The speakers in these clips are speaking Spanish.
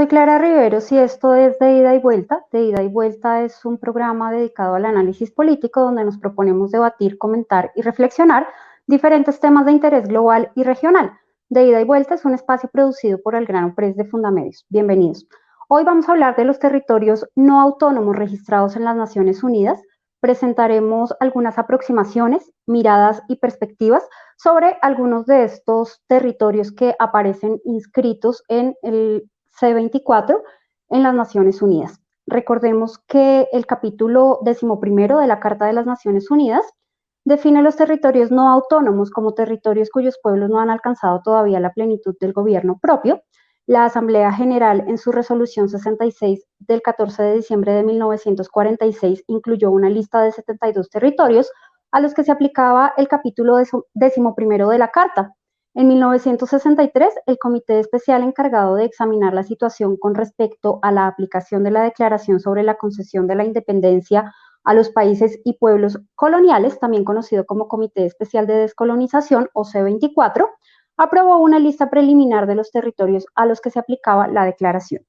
Soy Clara Riveros y esto es De Ida y Vuelta. De Ida y Vuelta es un programa dedicado al análisis político donde nos proponemos debatir, comentar y reflexionar diferentes temas de interés global y regional. De Ida y Vuelta es un espacio producido por el Grano Press de Fundamedios. Bienvenidos. Hoy vamos a hablar de los territorios no autónomos registrados en las Naciones Unidas. Presentaremos algunas aproximaciones, miradas y perspectivas sobre algunos de estos territorios que aparecen inscritos en el C24 en las Naciones Unidas. Recordemos que el capítulo 11 de la Carta de las Naciones Unidas define los territorios no autónomos como territorios cuyos pueblos no han alcanzado todavía la plenitud del gobierno propio. La Asamblea General, en su resolución 66 del 14 de diciembre de 1946, incluyó una lista de 72 territorios a los que se aplicaba el capítulo 11 de la Carta. En 1963, el Comité Especial encargado de examinar la situación con respecto a la aplicación de la Declaración sobre la Concesión de la Independencia a los países y pueblos coloniales, también conocido como Comité Especial de Descolonización o C24, aprobó una lista preliminar de los territorios a los que se aplicaba la declaración.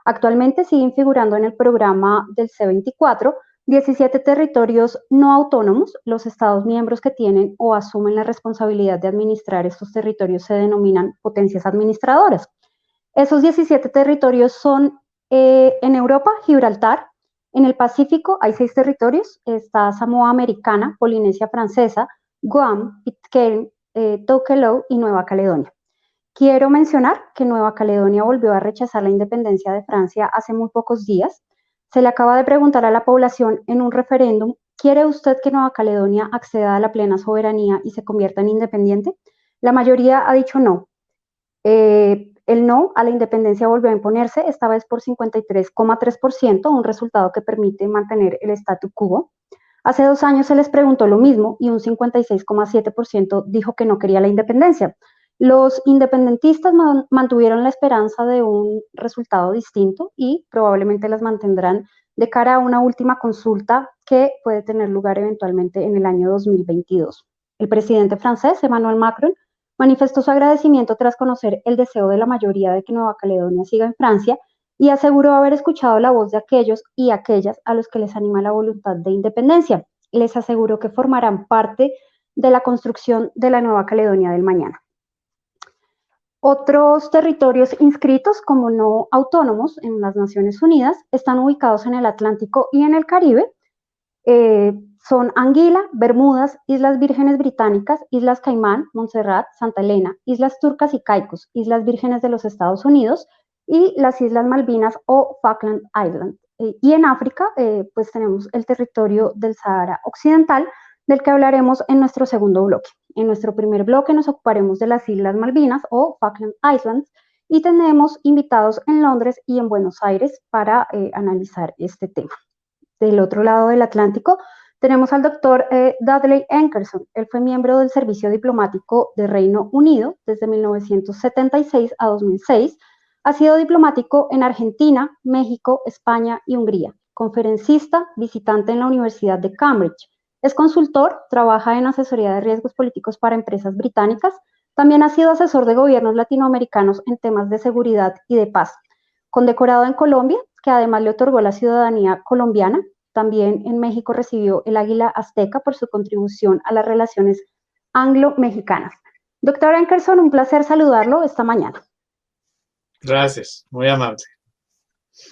Actualmente siguen figurando en el programa del C24 17 territorios no autónomos. Los Estados miembros que tienen o asumen la responsabilidad de administrar estos territorios se denominan potencias administradoras. Esos 17 territorios son en Europa, Gibraltar. En el Pacífico hay 6 territorios. Está Samoa Americana, Polinesia Francesa, Guam, Pitcairn, Tokelau y Nueva Caledonia. Quiero mencionar que Nueva Caledonia volvió a rechazar la independencia de Francia hace muy pocos días. Se le acaba de preguntar a la población en un referéndum: ¿quiere usted que Nueva Caledonia acceda a la plena soberanía y se convierta en independiente? La mayoría ha dicho no. El no a la independencia volvió a imponerse, esta vez por 53,3%, un resultado que permite mantener el statu quo. Hace 2 años se les preguntó lo mismo y un 56,7% dijo que no quería la independencia. Los independentistas mantuvieron la esperanza de un resultado distinto y probablemente las mantendrán de cara a una última consulta que puede tener lugar eventualmente en el año 2022. El presidente francés, Emmanuel Macron, manifestó su agradecimiento tras conocer el deseo de la mayoría de que Nueva Caledonia siga en Francia y aseguró haber escuchado la voz de aquellos y aquellas a los que les anima la voluntad de independencia. Les aseguró que formarán parte de la construcción de la Nueva Caledonia del mañana. Otros territorios inscritos como no autónomos en las Naciones Unidas están ubicados en el Atlántico y en el Caribe. Son Anguila, Bermudas, Islas Vírgenes Británicas, Islas Caimán, Montserrat, Santa Elena, Islas Turcas y Caicos, Islas Vírgenes de los Estados Unidos y las Islas Malvinas o Falkland Islands. Y en África, pues tenemos el territorio del Sahara Occidental, del que hablaremos en nuestro segundo bloque. En nuestro primer bloque nos ocuparemos de las Islas Malvinas o Falkland Islands y tenemos invitados en Londres y en Buenos Aires para analizar este tema. Del otro lado del Atlántico tenemos al doctor Dudley Ankerson. Él fue miembro del Servicio Diplomático de Reino Unido desde 1976 a 2006. Ha sido diplomático en Argentina, México, España y Hungría. Conferencista, visitante en la Universidad de Cambridge. Es consultor, trabaja en asesoría de riesgos políticos para empresas británicas. También ha sido asesor de gobiernos latinoamericanos en temas de seguridad y de paz. Condecorado en Colombia, que además le otorgó la ciudadanía colombiana. También en México recibió el Águila Azteca por su contribución a las relaciones anglo-mexicanas. Doctor Ankerson, un placer saludarlo esta mañana. Gracias, muy amable.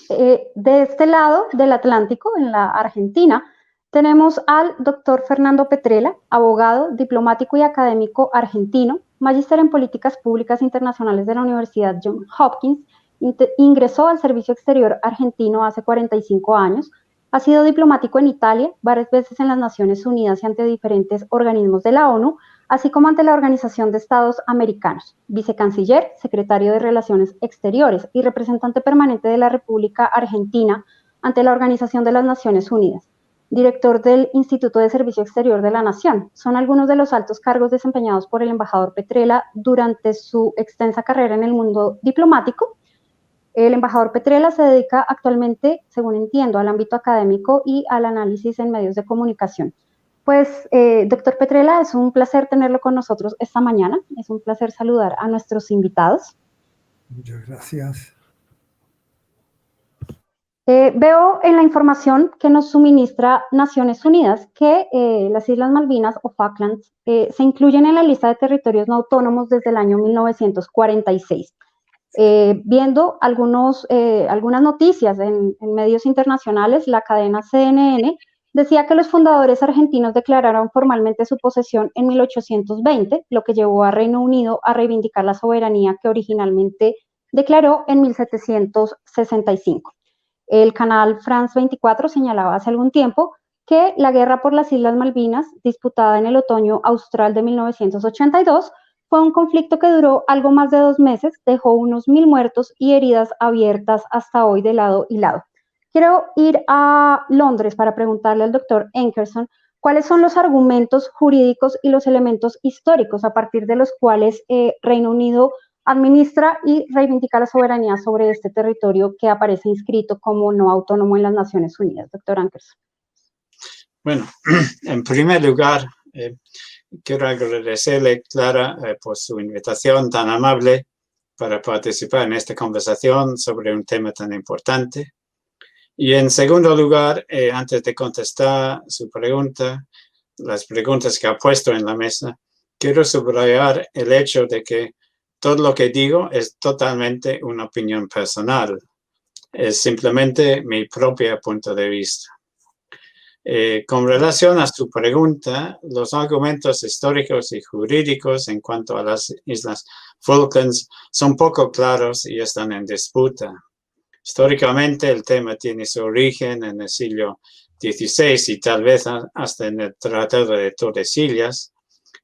De este lado del Atlántico, en la Argentina, tenemos al doctor Fernando Petrella, abogado, diplomático y académico argentino, magíster en políticas públicas internacionales de la Universidad Johns Hopkins. Ingresó al Servicio Exterior argentino hace 45 años, ha sido diplomático en Italia, varias veces en las Naciones Unidas y ante diferentes organismos de la ONU, así como ante la Organización de Estados Americanos, vicecanciller, secretario de Relaciones Exteriores y representante permanente de la República Argentina ante la Organización de las Naciones Unidas, director del Instituto de Servicio Exterior de la Nación. Son algunos de los altos cargos desempeñados por el embajador Petrella durante su extensa carrera en el mundo diplomático. El embajador Petrella se dedica actualmente, según entiendo, al ámbito académico y al análisis en medios de comunicación. Pues, doctor Petrella, es un placer tenerlo con nosotros esta mañana. Es un placer saludar a nuestros invitados. Muchas gracias. Veo en la información que nos suministra Naciones Unidas que las Islas Malvinas o Falklands se incluyen en la lista de territorios no autónomos desde el año 1946. Viendo algunas noticias en medios internacionales, la cadena CNN decía que los fundadores argentinos declararon formalmente su posesión en 1820, lo que llevó a Reino Unido a reivindicar la soberanía que originalmente declaró en 1765. El canal France 24 señalaba hace algún tiempo que la guerra por las Islas Malvinas, disputada en el otoño austral de 1982, fue un conflicto que duró algo más de 2 meses, dejó unos 1000 muertos y heridas abiertas hasta hoy de lado y lado. Quiero ir a Londres para preguntarle al doctor Ankerson cuáles son los argumentos jurídicos y los elementos históricos a partir de los cuales Reino Unido administra y reivindica la soberanía sobre este territorio que aparece inscrito como no autónomo en las Naciones Unidas. Doctor Ankerson. Bueno, en primer lugar, quiero agradecerle, Clara, por su invitación tan amable para participar en esta conversación sobre un tema tan importante. Y en segundo lugar, antes de contestar su pregunta, las preguntas que ha puesto en la mesa, quiero subrayar el hecho de que todo lo que digo es totalmente una opinión personal. Es simplemente mi propio punto de vista. Con relación a su pregunta, los argumentos históricos y jurídicos en cuanto a las Islas Falklands son poco claros y están en disputa. Históricamente, el tema tiene su origen en el siglo XVI y tal vez hasta en el Tratado de Tordesillas,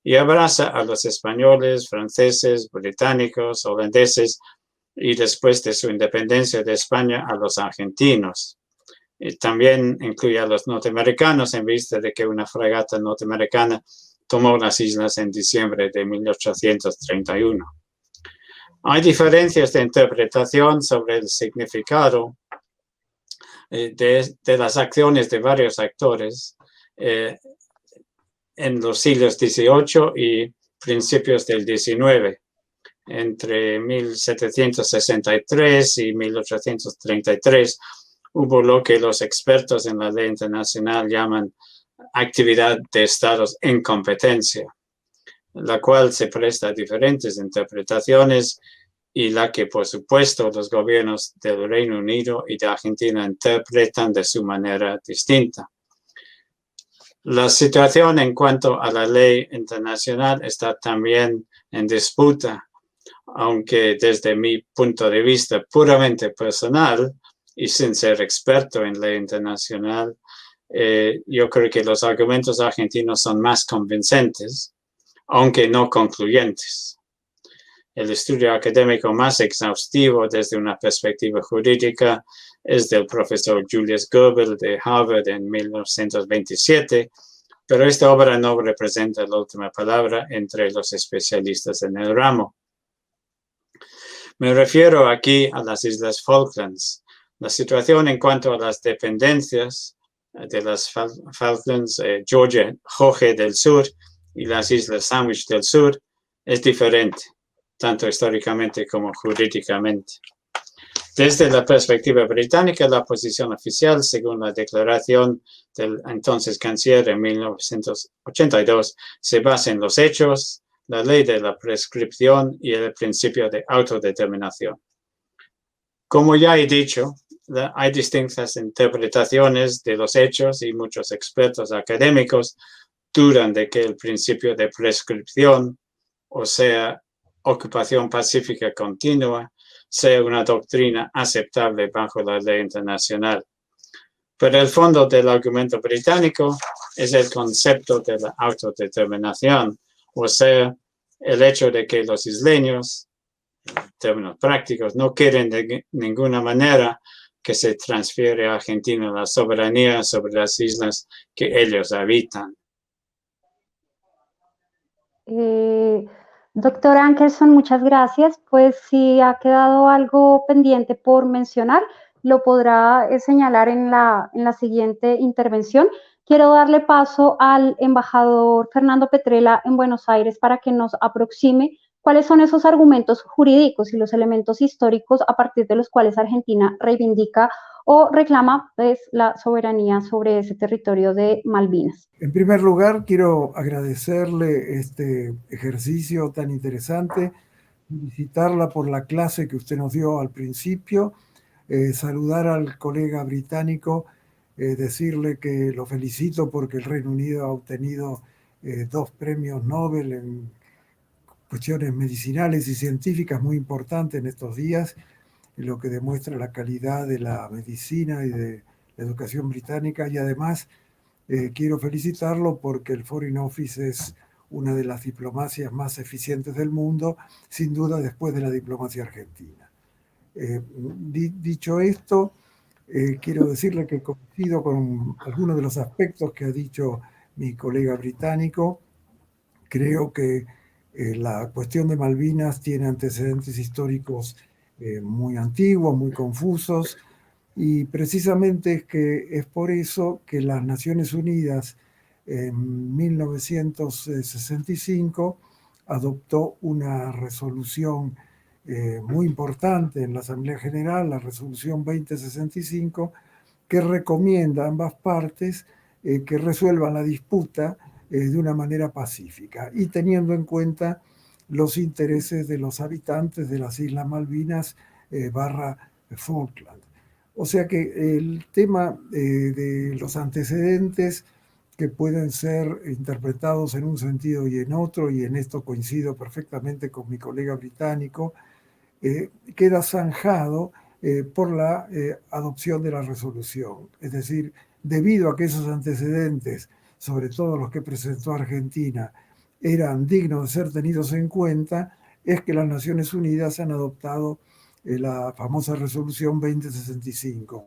y abraza a los españoles, franceses, británicos, holandeses y después de su independencia de España a los argentinos. Y también incluye a los norteamericanos en vista de que una fragata norteamericana tomó las islas en diciembre de 1831. Hay diferencias de interpretación sobre el significado de las acciones de varios actores en los siglos XVIII y principios del XIX. Entre 1763 y 1833 hubo lo que los expertos en la ley internacional llaman actividad de estados en competencia, la cual se presta a diferentes interpretaciones y la que, por supuesto, los gobiernos del Reino Unido y de Argentina interpretan de su manera distinta. La situación en cuanto a la ley internacional está también en disputa, aunque desde mi punto de vista puramente personal y sin ser experto en ley internacional, yo creo que los argumentos argentinos son más convincentes, aunque no concluyentes. El estudio académico más exhaustivo desde una perspectiva jurídica es del profesor Julius Goebel de Harvard en 1927, pero esta obra no representa la última palabra entre los especialistas en el ramo. Me refiero aquí a las Islas Falklands. La situación en cuanto a las dependencias de las Falklands, Georgia del Sur y las Islas Sandwich del Sur es diferente, tanto históricamente como jurídicamente. Desde la perspectiva británica, la posición oficial, según la declaración del entonces canciller en 1982, se basa en los hechos, la ley de la prescripción y el principio de autodeterminación. Como ya he dicho, hay distintas interpretaciones de los hechos y muchos expertos académicos dudan de que el principio de prescripción, o sea, ocupación pacífica continua, sea una doctrina aceptable bajo la ley internacional. Pero el fondo del argumento británico es el concepto de la autodeterminación, o sea, el hecho de que los isleños, en términos prácticos, no quieren de ninguna manera que se transfiere a Argentina la soberanía sobre las islas que ellos habitan. Doctor Ankerson, muchas gracias. Pues si ha quedado algo pendiente por mencionar, lo podrá señalar en la siguiente intervención. Quiero darle paso al embajador Fernando Petrella en Buenos Aires para que nos aproxime cuáles son esos argumentos jurídicos y los elementos históricos a partir de los cuales Argentina reivindica o reclama pues, la soberanía sobre ese territorio de Malvinas. En primer lugar, quiero agradecerle este ejercicio tan interesante, felicitarla por la clase que usted nos dio al principio, saludar al colega británico, decirle que lo felicito porque el Reino Unido ha obtenido 2 premios Nobel en cuestiones medicinales y científicas muy importantes en estos días, lo que demuestra la calidad de la medicina y de la educación británica, y además quiero felicitarlo porque el Foreign Office es una de las diplomacias más eficientes del mundo, sin duda después de la diplomacia argentina. Dicho esto, quiero decirle que coincido con algunos de los aspectos que ha dicho mi colega británico. Creo que la cuestión de Malvinas tiene antecedentes históricos muy antiguos, muy confusos, y precisamente es por eso que las Naciones Unidas en 1965 adoptó una resolución muy importante en la Asamblea General, la resolución 2065, que recomienda a ambas partes que resuelvan la disputa de una manera pacífica y teniendo en cuenta los intereses de los habitantes de las Islas Malvinas / Falkland. O sea que el tema de los antecedentes que pueden ser interpretados en un sentido y en otro, y en esto coincido perfectamente con mi colega británico, queda zanjado por la adopción de la resolución. Es decir, debido a que esos antecedentes, sobre todo los que presentó Argentina, eran dignos de ser tenidos en cuenta, es que las Naciones Unidas han adoptado la famosa resolución 2065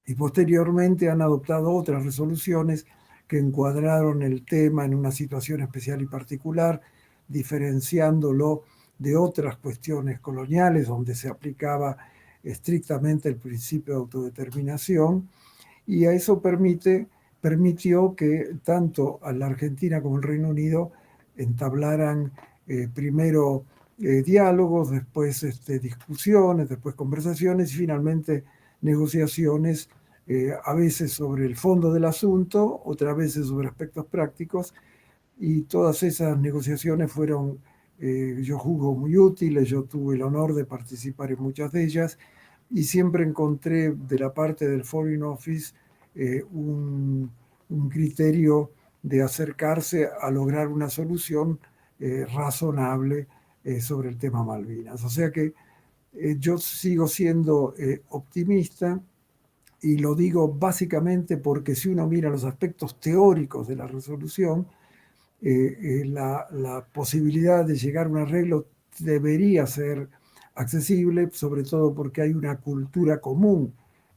y posteriormente han adoptado otras resoluciones que encuadraron el tema en una situación especial y particular, diferenciándolo de otras cuestiones coloniales donde se aplicaba estrictamente el principio de autodeterminación, y a eso permitió que tanto a la Argentina como el Reino Unido entablaran primero diálogos, después discusiones, después conversaciones y finalmente negociaciones, a veces sobre el fondo del asunto, otras veces sobre aspectos prácticos, y todas esas negociaciones fueron, yo juzgo, muy útiles. Yo tuve el honor de participar en muchas de ellas y siempre encontré de la parte del Foreign Office un criterio de acercarse a lograr una solución razonable sobre el tema Malvinas. O sea que yo sigo siendo optimista, y lo digo básicamente porque si uno mira los aspectos teóricos de la resolución, la posibilidad de llegar a un arreglo debería ser accesible, sobre todo porque hay una cultura común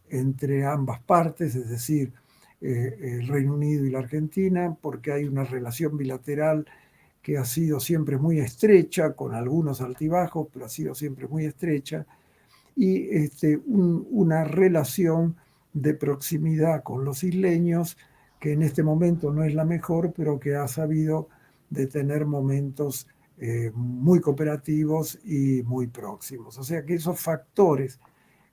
entre ambas partes, es decir, el Reino Unido y la Argentina, porque hay una relación bilateral que ha sido siempre muy estrecha, con algunos altibajos, pero ha sido siempre muy estrecha, y una relación de proximidad con los isleños que en este momento no es la mejor, pero que ha sabido de tener momentos muy cooperativos y muy próximos. O sea que esos factores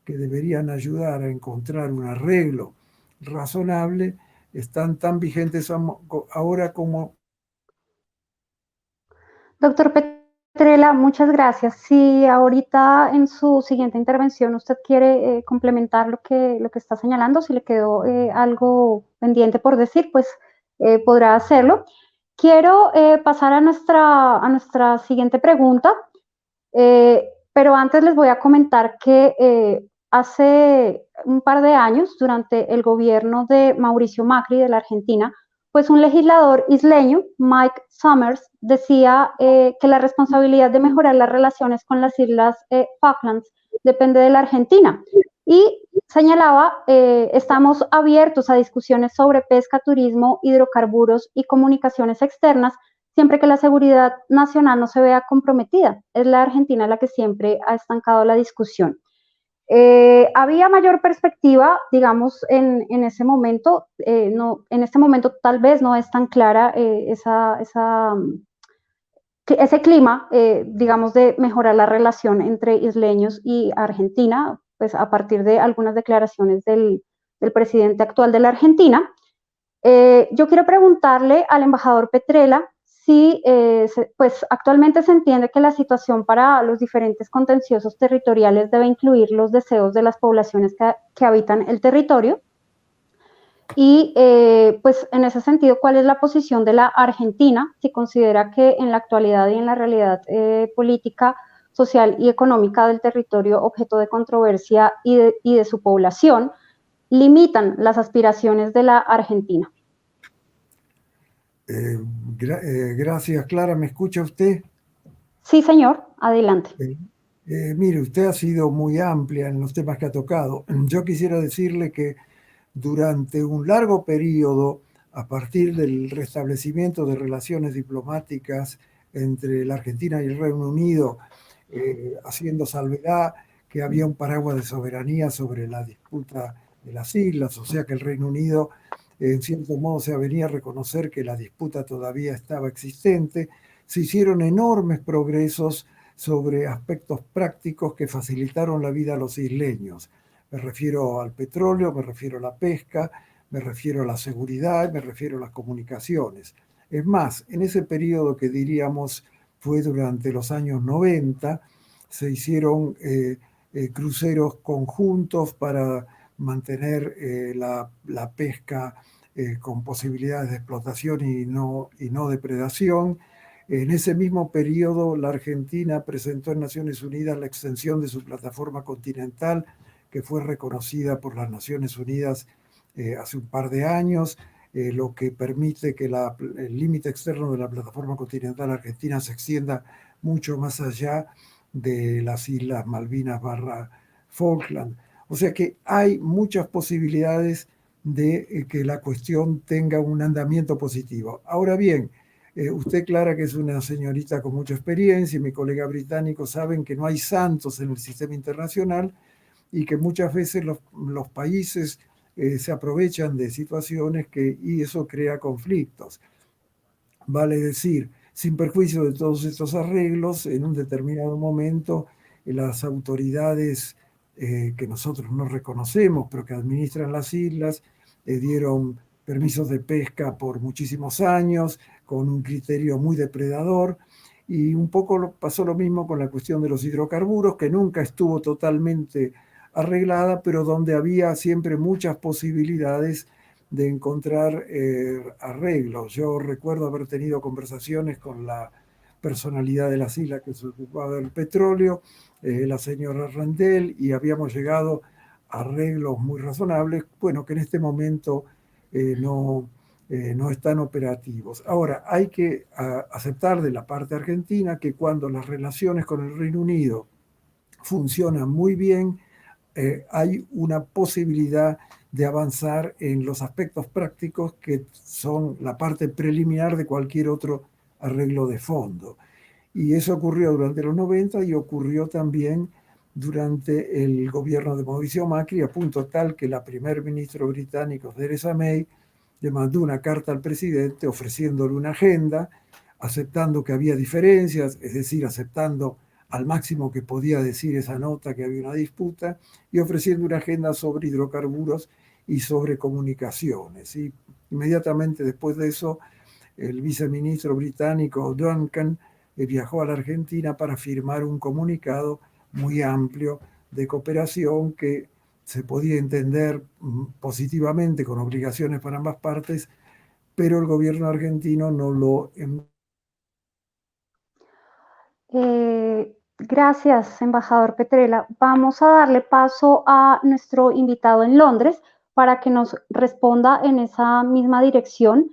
que deberían ayudar a encontrar un arreglo razonable están tan vigentes ahora como... Doctor Petrella, muchas gracias. Si ahorita en su siguiente intervención usted quiere complementar lo que está señalando, si le quedó algo pendiente por decir, pues podrá hacerlo. Quiero pasar a nuestra siguiente pregunta, pero antes les voy a comentar que hace un par de años, durante el gobierno de Mauricio Macri de la Argentina, pues un legislador isleño, Mike Summers, decía que la responsabilidad de mejorar las relaciones con las Islas Falklands depende de la Argentina. Y señalaba, estamos abiertos a discusiones sobre pesca, turismo, hidrocarburos y comunicaciones externas, siempre que la seguridad nacional no se vea comprometida. Es la Argentina la que siempre ha estancado la discusión. Había mayor perspectiva, digamos, en ese momento. No, en este momento tal vez no es tan clara ese clima, digamos, de mejorar la relación entre isleños y Argentina, pues a partir de algunas declaraciones del presidente actual de la Argentina. Yo quiero preguntarle al embajador Petrella si pues actualmente se entiende que la situación para los diferentes contenciosos territoriales debe incluir los deseos de las poblaciones que habitan el territorio. Y pues en ese sentido, ¿cuál es la posición de la Argentina? Si considera que en la actualidad y en la realidad política, social y económica del territorio objeto de controversia y de su población, limitan las aspiraciones de la Argentina. Gracias, Clara. ¿Me escucha usted? Sí, señor. Adelante. Mire, usted ha sido muy amplia en los temas que ha tocado. Yo quisiera decirle que durante un largo periodo, a partir del restablecimiento de relaciones diplomáticas entre la Argentina y el Reino Unido, haciendo salvedad que había un paraguas de soberanía sobre la disputa de las islas, o sea que el Reino Unido en cierto modo se venía a reconocer que la disputa todavía estaba existente, se hicieron enormes progresos sobre aspectos prácticos que facilitaron la vida a los isleños. Me refiero al petróleo, me refiero a la pesca, me refiero a la seguridad, me refiero a las comunicaciones. Es más, en ese periodo que diríamos fue durante los años 90, se hicieron cruceros conjuntos para mantener la pesca con posibilidades de explotación y no depredación. En ese mismo periodo, la Argentina presentó en Naciones Unidas la extensión de su plataforma continental, que fue reconocida por las Naciones Unidas hace un par de años, lo que permite que el límite externo de la plataforma continental argentina se extienda mucho más allá de las Islas Malvinas / Falkland. O sea que hay muchas posibilidades de que la cuestión tenga un andamiento positivo. Ahora bien, usted, Clara, que es una señorita con mucha experiencia, y mi colega británico saben que no hay santos en el sistema internacional y que muchas veces los países se aprovechan de situaciones y eso crea conflictos. Vale decir, sin perjuicio de todos estos arreglos, en un determinado momento las autoridades que nosotros no reconocemos, pero que administran las islas, dieron permisos de pesca por muchísimos años, con un criterio muy depredador, y un poco pasó lo mismo con la cuestión de los hidrocarburos, que nunca estuvo totalmente arreglada, pero donde había siempre muchas posibilidades de encontrar arreglos. Yo recuerdo haber tenido conversaciones con la personalidad de las islas que se ocupaba del petróleo, la señora Randel, y habíamos llegado a arreglos muy razonables, bueno, que en este momento no están operativos. Ahora, hay que aceptar de la parte argentina que cuando las relaciones con el Reino Unido funcionan muy bien, hay una posibilidad de avanzar en los aspectos prácticos que son la parte preliminar de cualquier otro arreglo de fondo. Y eso ocurrió durante los 90 y ocurrió también durante el gobierno de Mauricio Macri, a punto tal que la primer ministro británico, Theresa May, le mandó una carta al presidente ofreciéndole una agenda, aceptando que había diferencias, es decir, aceptando al máximo que podía decir esa nota que había una disputa, y ofreciendo una agenda sobre hidrocarburos y sobre comunicaciones. Y inmediatamente después de eso, el viceministro británico Duncan viajó a la Argentina para firmar un comunicado muy amplio de cooperación que se podía entender positivamente con obligaciones para ambas partes, pero el gobierno argentino no lo... Gracias, embajador Petrella. Vamos a darle paso a nuestro invitado en Londres para que nos responda en esa misma dirección,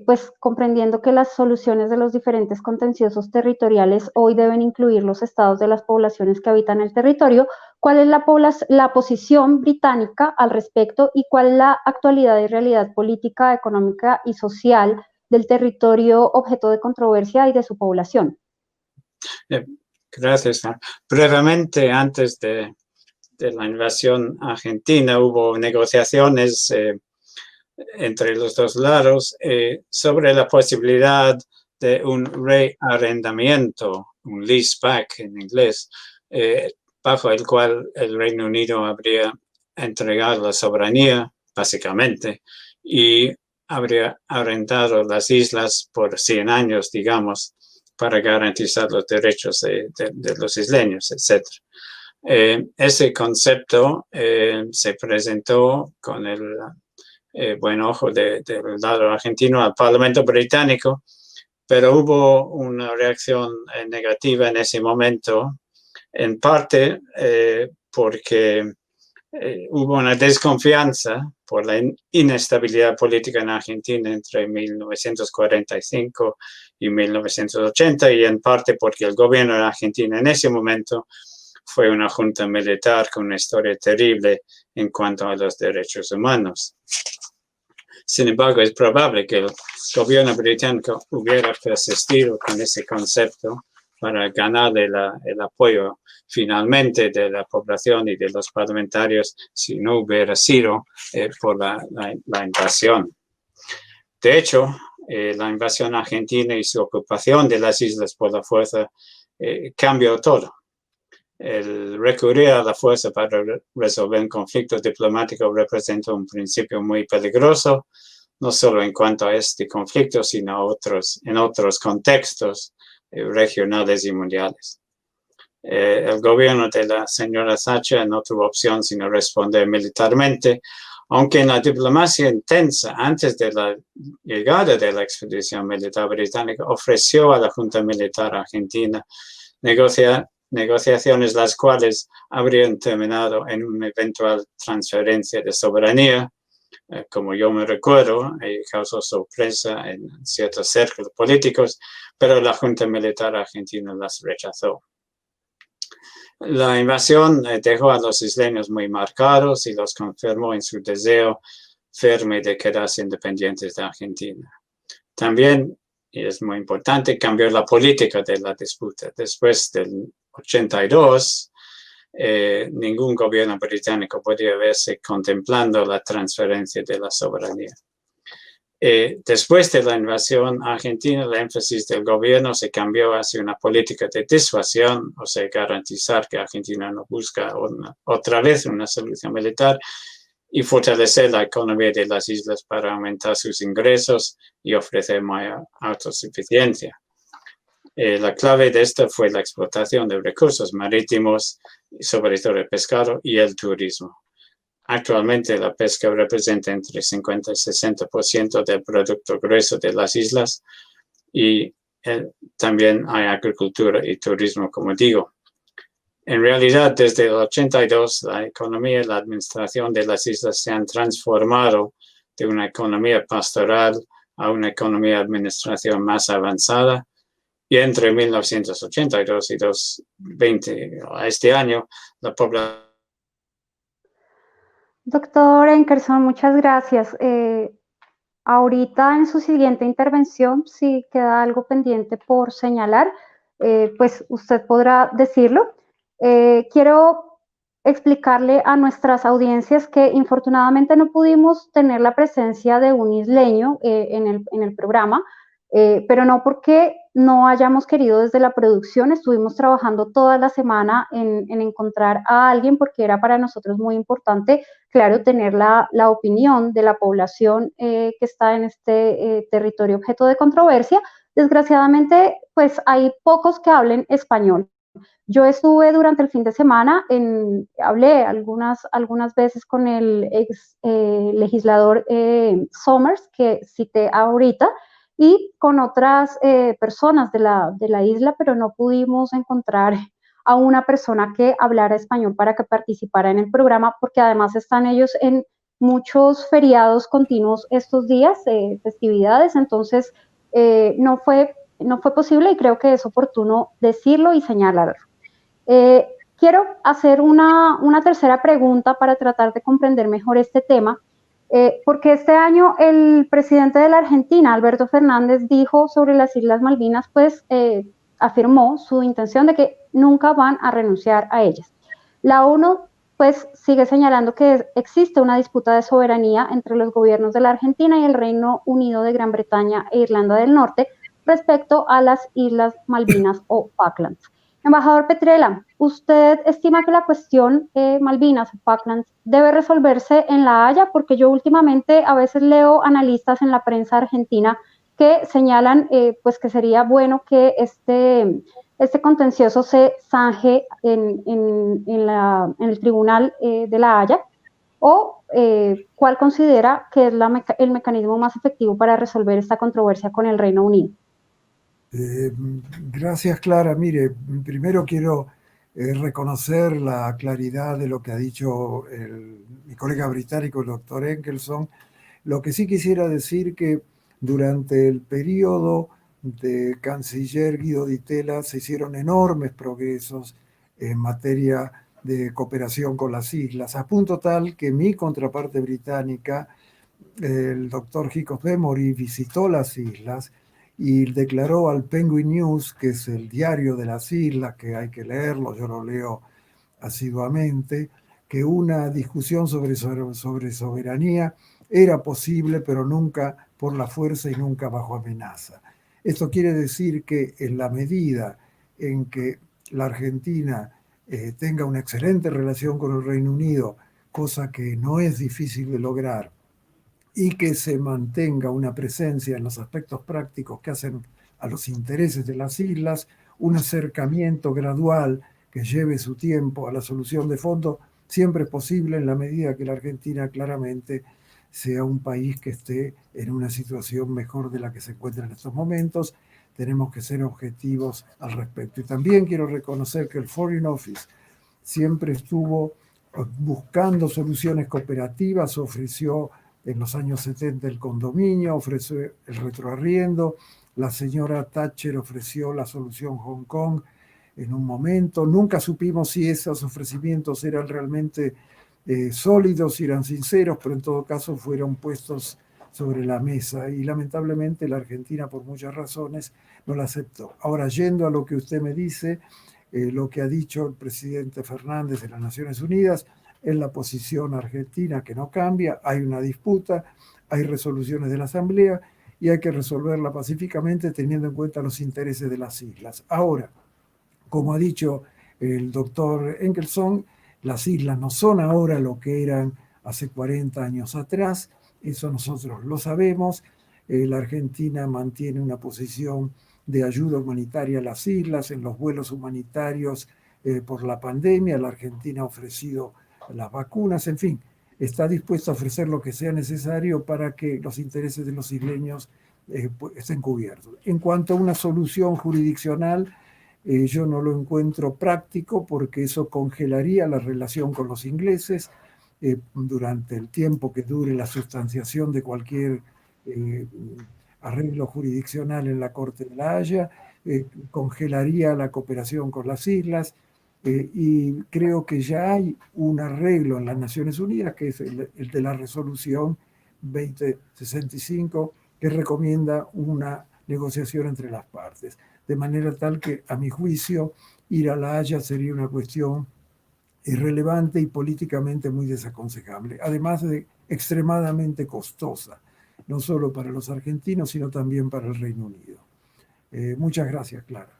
pues comprendiendo que las soluciones de los diferentes contenciosos territoriales hoy deben incluir los estados de las poblaciones que habitan el territorio. ¿Cuál es la posición británica al respecto y cuál es la actualidad y realidad política, económica y social del territorio objeto de controversia y de su población? Gracias. Brevemente, antes de la invasión argentina, hubo negociaciones entre los dos lados sobre la posibilidad de un rearrendamiento, un leaseback en inglés, bajo el cual el Reino Unido habría entregado la soberanía, básicamente, y habría arrendado las islas por 100 años, digamos, para garantizar los derechos de los isleños, etc. Ese concepto se presentó con el buen ojo del lado argentino al Parlamento británico, pero hubo una reacción negativa en ese momento, en parte porque hubo una desconfianza por la inestabilidad política en Argentina entre 1945 y 1980, y en parte porque el gobierno de Argentina en ese momento fue una junta militar con una historia terrible en cuanto a los derechos humanos. Sin embargo, es probable que el gobierno británico hubiera persistido con ese concepto para ganar el apoyo finalmente de la población y de los parlamentarios si no hubiera sido por la invasión. De hecho, la invasión argentina y su ocupación de las islas por la fuerza cambió todo. El recurrir a la fuerza para resolver un conflicto diplomático representa un principio muy peligroso, no solo en cuanto a este conflicto, sino en otros contextos regionales y mundiales. El gobierno de la señora Thatcher no tuvo opción sino responder militarmente, aunque en la diplomacia intensa antes de la llegada de la expedición militar británica ofreció a la Junta Militar Argentina negociaciones las cuales habrían terminado en una eventual transferencia de soberanía. Como yo me recuerdo, causó sorpresa en ciertos círculos políticos, pero la Junta Militar Argentina las rechazó. La invasión dejó a los isleños muy marcados y los confirmó en su deseo firme de quedarse independientes de Argentina. También, y es muy importante, cambió la política de la disputa. Después del 82, ningún gobierno británico podía verse contemplando la transferencia de la soberanía. Después de la invasión argentina, el énfasis del gobierno se cambió hacia una política de disuasión, o sea, garantizar que Argentina no busca otra vez una solución militar, y fortalecer la economía de las islas para aumentar sus ingresos y ofrecer mayor autosuficiencia. La clave de esto fue la explotación de recursos marítimos, sobre todo el pescado y el turismo. Actualmente la pesca representa entre 50 y 60% del producto grueso de las islas y también hay agricultura y turismo, como digo. En realidad, desde el 82, la economía y la administración de las islas se han transformado de una economía pastoral a una economía de administración más avanzada. Y entre 1982 y 2020, este año, la población... Doctor Enkerson, muchas gracias. Ahorita en su siguiente intervención, si queda algo pendiente por señalar, pues usted podrá decirlo. Quiero explicarle a nuestras audiencias que infortunadamente no pudimos tener la presencia de un isleño en el programa, pero no porque no hayamos querido desde la producción. Estuvimos trabajando toda la semana en encontrar a alguien porque era para nosotros muy importante, claro, tener la opinión de la población que está en este territorio objeto de controversia. Desgraciadamente, pues hay pocos que hablen español. Yo estuve durante el fin de semana, hablé algunas veces con el ex legislador Somers, que cité ahorita, y con otras personas de la isla, pero no pudimos encontrar a una persona que hablara español para que participara en el programa, porque además están ellos en muchos feriados continuos estos días, festividades, entonces no fue posible y creo que es oportuno decirlo y señalarlo. Quiero hacer una tercera pregunta para tratar de comprender mejor este tema, porque este año el presidente de la Argentina, Alberto Fernández, dijo sobre las Islas Malvinas, pues afirmó su intención de que nunca van a renunciar a ellas. La ONU pues sigue señalando que existe una disputa de soberanía entre los gobiernos de la Argentina y el Reino Unido de Gran Bretaña e Irlanda del Norte respecto a las Islas Malvinas o Falklands. Embajador Petrella, ¿usted estima que la cuestión Malvinas o Falklands debe resolverse en La Haya? Porque yo últimamente a veces leo analistas en la prensa argentina que señalan pues que sería bueno que este contencioso se zanje en el tribunal de La Haya, o ¿cuál considera que es el mecanismo más efectivo para resolver esta controversia con el Reino Unido? Gracias, Clara. Mire, primero quiero reconocer la claridad de lo que ha dicho mi colega británico, el doctor Enkelson. Lo que sí quisiera decir que durante el periodo de canciller Guido Di Tella se hicieron enormes progresos en materia de cooperación con las islas, a punto tal que mi contraparte británica, el doctor Jacob Emory, visitó las islas y declaró al Penguin News, que es el diario de las islas, que hay que leerlo, yo lo leo asiduamente, que una discusión sobre soberanía era posible, pero nunca por la fuerza y nunca bajo amenaza. Esto quiere decir que en la medida en que la Argentina tenga una excelente relación con el Reino Unido, cosa que no es difícil de lograr, y que se mantenga una presencia en los aspectos prácticos que hacen a los intereses de las islas, un acercamiento gradual que lleve su tiempo a la solución de fondo, siempre es posible en la medida que la Argentina claramente sea un país que esté en una situación mejor de la que se encuentra en estos momentos. Tenemos que ser objetivos al respecto. Y también quiero reconocer que el Foreign Office siempre estuvo buscando soluciones cooperativas, ofreció en los años 70 el condominio, ofreció el retroarriendo, la señora Thatcher ofreció la solución Hong Kong en un momento, nunca supimos si esos ofrecimientos eran realmente sólidos, si eran sinceros, pero en todo caso fueron puestos sobre la mesa y lamentablemente la Argentina por muchas razones no la aceptó. Ahora, yendo a lo que usted me dice, lo que ha dicho el presidente Fernández de las Naciones Unidas, es la posición argentina que no cambia, hay una disputa, hay resoluciones de la Asamblea y hay que resolverla pacíficamente teniendo en cuenta los intereses de las islas. Ahora, como ha dicho el doctor Enkelson, las islas no son ahora lo que eran hace 40 años atrás, eso nosotros lo sabemos. La Argentina mantiene una posición de ayuda humanitaria a las islas, en los vuelos humanitarios por la pandemia, la Argentina ha ofrecido las vacunas, en fin, está dispuesto a ofrecer lo que sea necesario para que los intereses de los isleños estén cubiertos. En cuanto a una solución jurisdiccional, yo no lo encuentro práctico porque eso congelaría la relación con los ingleses durante el tiempo que dure la sustanciación de cualquier arreglo jurisdiccional en la Corte de la Haya, congelaría la cooperación con las islas, y creo que ya hay un arreglo en las Naciones Unidas, que es el de la resolución 2065, que recomienda una negociación entre las partes. De manera tal que, a mi juicio, ir a La Haya sería una cuestión irrelevante y políticamente muy desaconsejable, además de extremadamente costosa, no solo para los argentinos, sino también para el Reino Unido. Muchas gracias, Clara.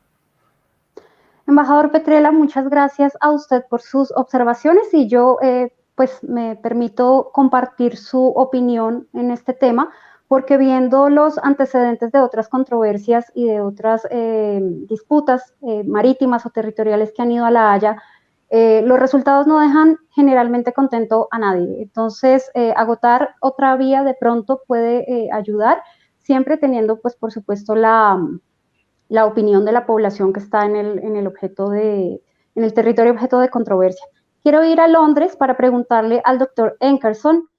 Embajador Petrella, muchas gracias a usted por sus observaciones y yo pues me permito compartir su opinión en este tema, porque viendo los antecedentes de otras controversias y de otras disputas marítimas o territoriales que han ido a La Haya, los resultados no dejan generalmente contento a nadie. Entonces, agotar otra vía de pronto puede ayudar, siempre teniendo, pues, por supuesto, la opinión de la población que está en el territorio objeto de controversia. Quiero ir a Londres para preguntarle al doctor Enkelson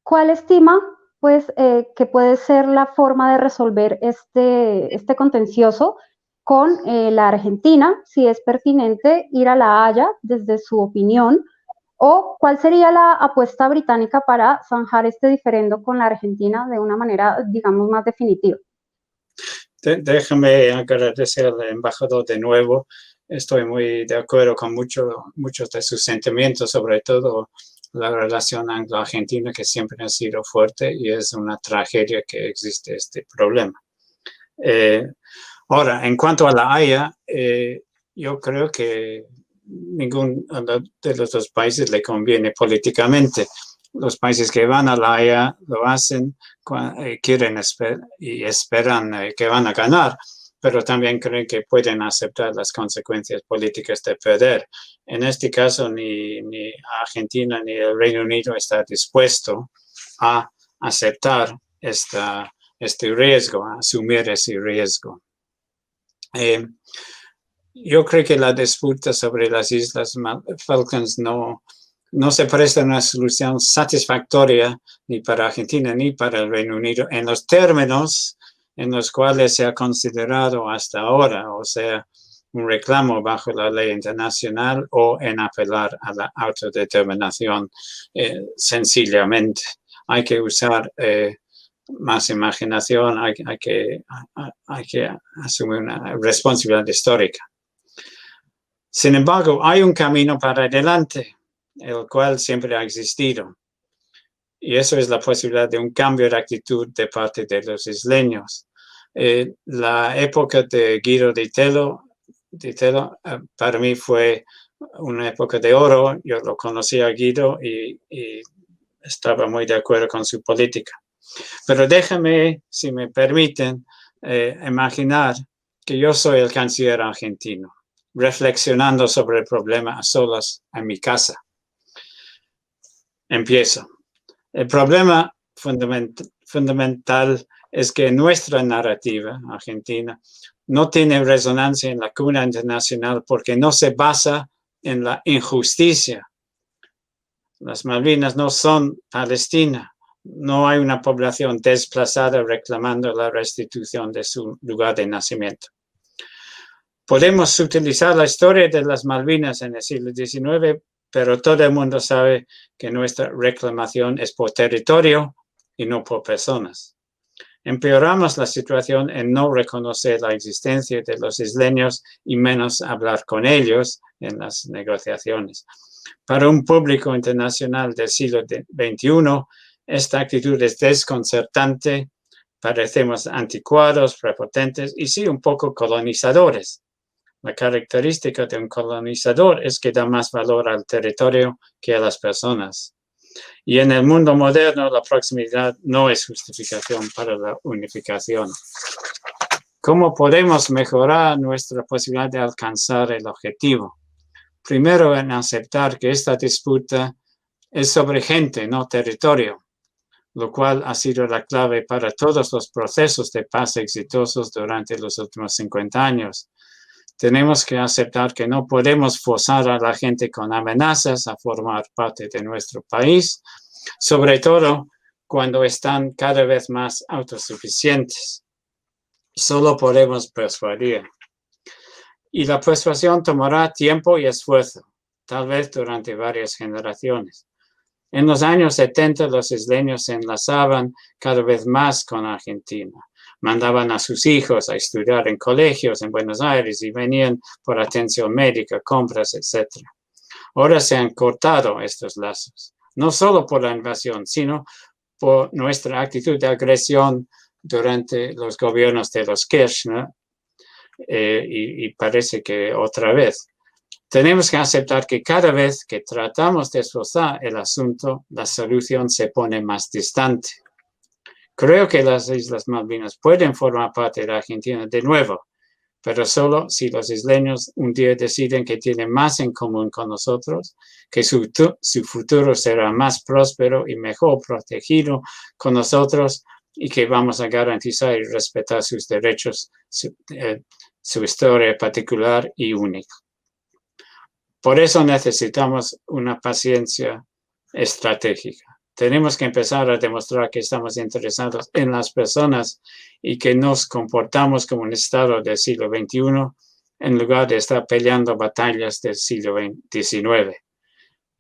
cuál estima pues, que puede ser la forma de resolver este contencioso con la Argentina, si es pertinente ir a La Haya desde su opinión, o cuál sería la apuesta británica para zanjar este diferendo con la Argentina de una manera, digamos, más definitiva. Déjame agradecer al embajador de nuevo. Estoy muy de acuerdo con muchos de sus sentimientos, sobre todo la relación anglo-argentina, que siempre ha sido fuerte y es una tragedia que existe este problema. Ahora, en cuanto a la Haya, yo creo que ningún de los dos países le conviene políticamente. Los países que van a la Haya lo hacen, quieren y esperan que van a ganar, pero también creen que pueden aceptar las consecuencias políticas de perder. En este caso, ni Argentina ni el Reino Unido está dispuesto a aceptar este riesgo, a asumir ese riesgo. Yo creo que la disputa sobre las Islas Falklands no se presta una solución satisfactoria ni para Argentina ni para el Reino Unido en los términos en los cuales se ha considerado hasta ahora, o sea, un reclamo bajo la ley internacional o en apelar a la autodeterminación sencillamente. Hay que usar más imaginación, hay que asumir una responsabilidad histórica. Sin embargo, hay un camino para adelante, el cual siempre ha existido. Y eso es la posibilidad de un cambio de actitud de parte de los isleños. La época de Guido Di Tello para mí fue una época de oro. Yo lo conocí a Guido y estaba muy de acuerdo con su política. Pero déjame, si me permiten, imaginar que yo soy el canciller argentino, reflexionando sobre el problema a solas en mi casa. Empiezo. El problema fundamental es que nuestra narrativa argentina no tiene resonancia en la comunidad internacional porque no se basa en la injusticia. Las Malvinas no son Palestina. No hay una población desplazada reclamando la restitución de su lugar de nacimiento. Podemos utilizar la historia de las Malvinas en el siglo XIX, pero todo el mundo sabe que nuestra reclamación es por territorio y no por personas. Empeoramos la situación en no reconocer la existencia de los isleños y menos hablar con ellos en las negociaciones. Para un público internacional del siglo XXI, esta actitud es desconcertante, parecemos anticuados, prepotentes y sí un poco colonizadores. La característica de un colonizador es que da más valor al territorio que a las personas. Y en el mundo moderno, la proximidad no es justificación para la unificación. ¿Cómo podemos mejorar nuestra posibilidad de alcanzar el objetivo? Primero, en aceptar que esta disputa es sobre gente, no territorio, lo cual ha sido la clave para todos los procesos de paz exitosos durante los últimos 50 años. Tenemos que aceptar que no podemos forzar a la gente con amenazas a formar parte de nuestro país, sobre todo cuando están cada vez más autosuficientes. Solo podemos persuadir. Y la persuasión tomará tiempo y esfuerzo, tal vez durante varias generaciones. En los años 70, los isleños se enlazaban cada vez más con Argentina. Mandaban a sus hijos a estudiar en colegios en Buenos Aires y venían por atención médica, compras, etc. Ahora se han cortado estos lazos, no solo por la invasión, sino por nuestra actitud de agresión durante los gobiernos de los Kirchner, y parece que otra vez. Tenemos que aceptar que cada vez que tratamos de esforzar el asunto, la solución se pone más distante. Creo que las Islas Malvinas pueden formar parte de Argentina de nuevo, pero solo si los isleños un día deciden que tienen más en común con nosotros, que su futuro será más próspero y mejor protegido con nosotros y que vamos a garantizar y respetar sus derechos, su historia particular y única. Por eso necesitamos una paciencia estratégica. Tenemos que empezar a demostrar que estamos interesados en las personas y que nos comportamos como un Estado del siglo XXI en lugar de estar peleando batallas del siglo XIX.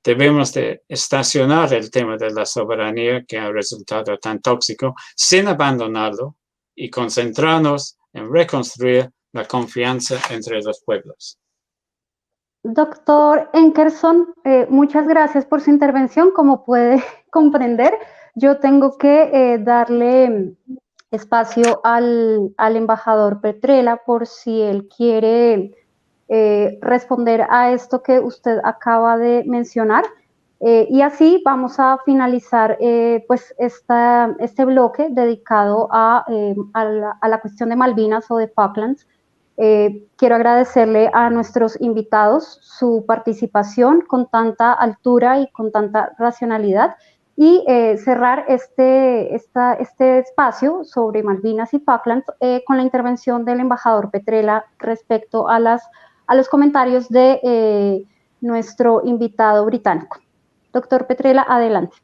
Debemos de estacionar el tema de la soberanía que ha resultado tan tóxico sin abandonarlo y concentrarnos en reconstruir la confianza entre los pueblos. Doctor Enkerson, muchas gracias por su intervención. Como puede comprender, yo tengo que darle espacio al embajador Petrella por si él quiere responder a esto que usted acaba de mencionar. Y así vamos a finalizar pues este bloque dedicado a la cuestión de Malvinas o de Falklands. Quiero agradecerle a nuestros invitados su participación con tanta altura y con tanta racionalidad y cerrar este espacio sobre Malvinas y Falklands con la intervención del embajador Petrella respecto a los comentarios de nuestro invitado británico. Doctor Petrella, adelante.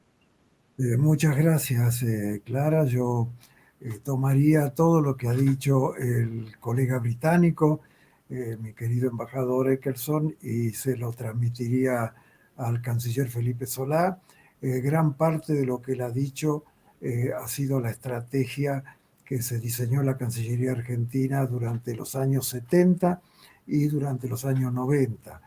Muchas gracias, Clara. Yo tomaría todo lo que ha dicho el colega británico, mi querido embajador Eckerson, y se lo transmitiría al canciller Felipe Solá. Gran parte de lo que él ha dicho ha sido la estrategia que se diseñó la Cancillería Argentina durante los años 70 y durante los años 90,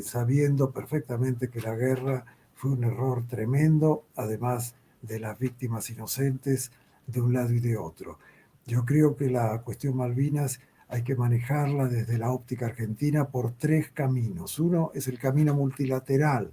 sabiendo perfectamente que la guerra fue un error tremendo, además de las víctimas inocentes de un lado y de otro. Yo creo que la cuestión Malvinas hay que manejarla desde la óptica argentina por tres caminos. Uno es el camino multilateral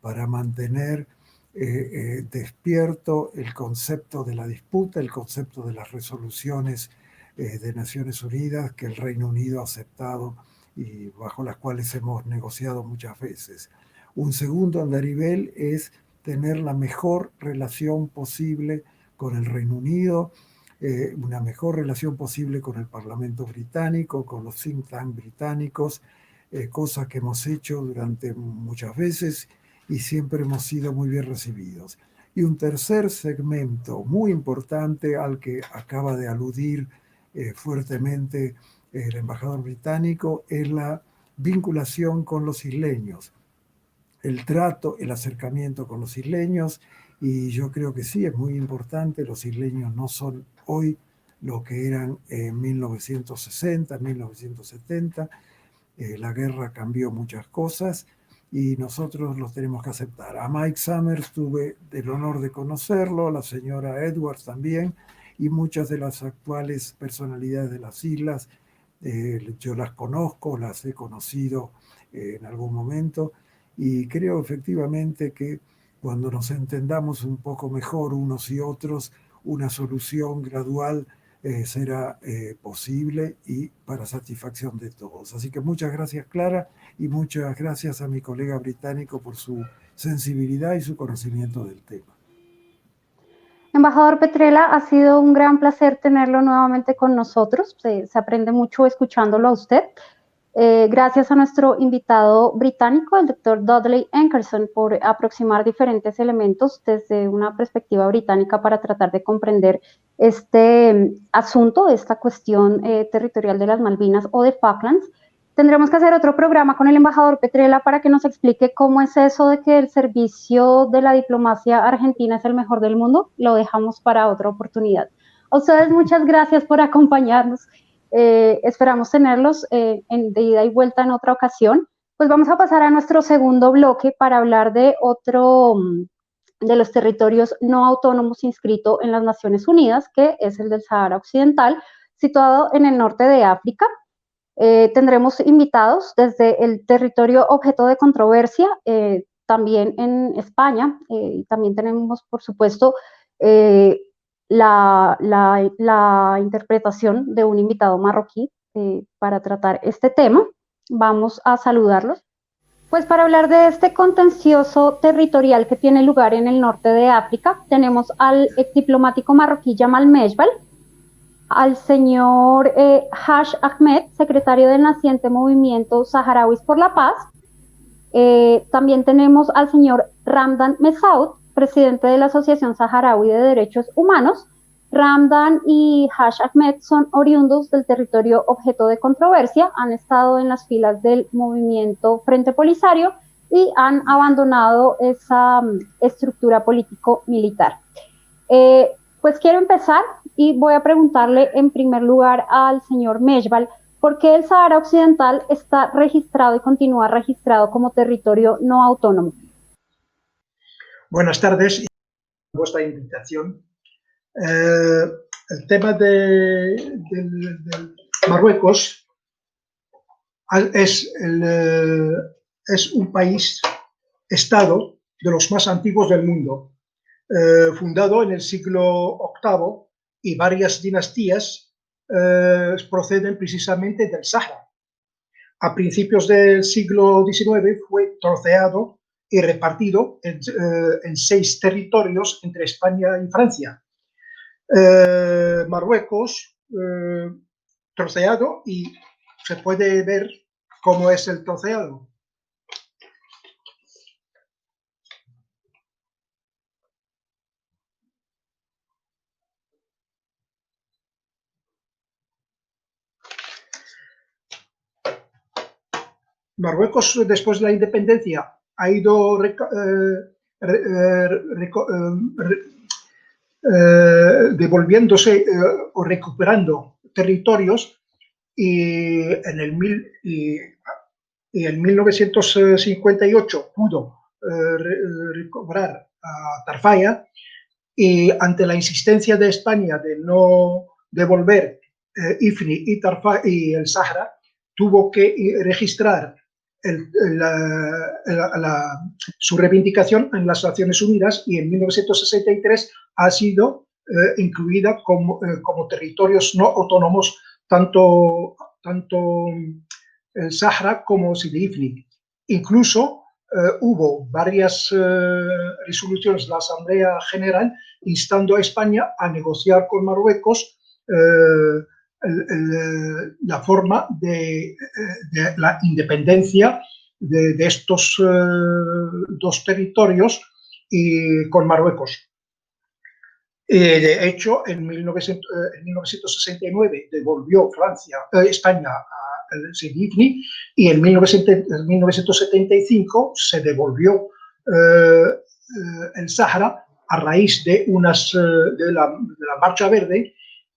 para mantener despierto el concepto de la disputa, el concepto de las resoluciones de Naciones Unidas que el Reino Unido ha aceptado y bajo las cuales hemos negociado muchas veces. Un segundo andarivel es tener la mejor relación posible con el Reino Unido, una mejor relación posible con el Parlamento británico, con los think tanks británicos, cosa que hemos hecho durante muchas veces y siempre hemos sido muy bien recibidos. Y un tercer segmento muy importante al que acaba de aludir fuertemente el embajador británico es la vinculación con los isleños, el trato, el acercamiento con los isleños, y yo creo que sí, es muy importante. Los isleños no son hoy lo que eran en 1960, 1970. La guerra cambió muchas cosas y nosotros los tenemos que aceptar. A Mike Summers tuve el honor de conocerlo, la señora Edwards también, y muchas de las actuales personalidades de las islas, yo las conozco, las he conocido en algún momento, y creo efectivamente que cuando nos entendamos un poco mejor unos y otros, una solución gradual será posible y para satisfacción de todos. Así que muchas gracias, Clara, y muchas gracias a mi colega británico por su sensibilidad y su conocimiento del tema. Embajador Petrella, ha sido un gran placer tenerlo nuevamente con nosotros. Se aprende mucho escuchándolo a usted. Gracias a nuestro invitado británico, el doctor Dudley Eckerson, por aproximar diferentes elementos desde una perspectiva británica para tratar de comprender este asunto, esta cuestión territorial de las Malvinas o de Falklands. Tendremos que hacer otro programa con el embajador Petrella para que nos explique cómo es eso de que el servicio de la diplomacia argentina es el mejor del mundo. Lo dejamos para otra oportunidad. A ustedes muchas gracias por acompañarnos. Esperamos tenerlos de ida y vuelta en otra ocasión. Pues vamos a pasar a nuestro segundo bloque para hablar de otro de los territorios no autónomos inscritos en las Naciones Unidas, que es el del Sahara Occidental, situado en el norte de África. Tendremos invitados desde el territorio objeto de controversia, también en España, y también tenemos, por supuesto, la interpretación de un invitado marroquí para tratar este tema. Vamos a saludarlos. Pues para hablar de este contencioso territorial que tiene lugar en el norte de África, tenemos al exdiplomático marroquí Jamal Mejbal, al señor Hash Ahmed, secretario del naciente movimiento Saharauis por la Paz. También tenemos al señor Ramdan Messaoud, presidente de la Asociación Saharaui de Derechos Humanos. Ramdan y Hash Ahmed son oriundos del territorio objeto de controversia, han estado en las filas del movimiento Frente Polisario y han abandonado esa estructura político-militar. Pues quiero empezar y voy a preguntarle en primer lugar al señor Mejbal, ¿por qué el Sahara Occidental está registrado y continúa registrado como territorio no autónomo? Buenas tardes y vuestra invitación. el tema de Marruecos es un país-estado de los más antiguos del mundo, fundado en el siglo VIII, y varias dinastías proceden precisamente del Sahara. A principios del siglo XIX fue troceado y repartido en 6 territorios entre España y Francia. Marruecos, troceado, y se puede ver cómo es el troceado. Marruecos, después de la independencia, ha ido devolviéndose o recuperando territorios, y en 1958 pudo recobrar a Tarfaya, y ante la insistencia de España de no devolver Ifni y el Sahara, tuvo que registrar su reivindicación en las Naciones Unidas, y en 1963 ha sido incluida como territorios no autónomos tanto el Sahara como Sidi Ifni. Incluso hubo varias resoluciones de la Asamblea General instando a España a negociar con Marruecos la forma de la independencia de estos 2 territorios y con Marruecos. De hecho, en 1969 devolvió España a Sidi Ifni, y en 1975 se devolvió el Sahara a raíz de la Marcha Verde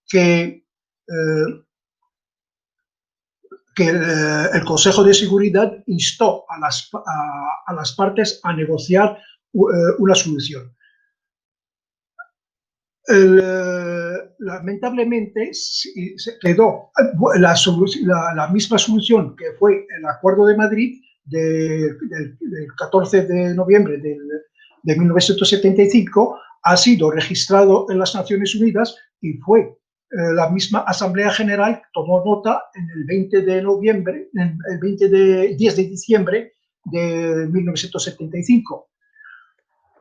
que el Consejo de Seguridad instó a las partes a negociar una solución. Lamentablemente se quedó la misma solución que fue el Acuerdo de Madrid del 14 de noviembre de 1975, ha sido registrado en las Naciones Unidas, y fue la misma Asamblea General tomó nota en el 10 de diciembre de 1975.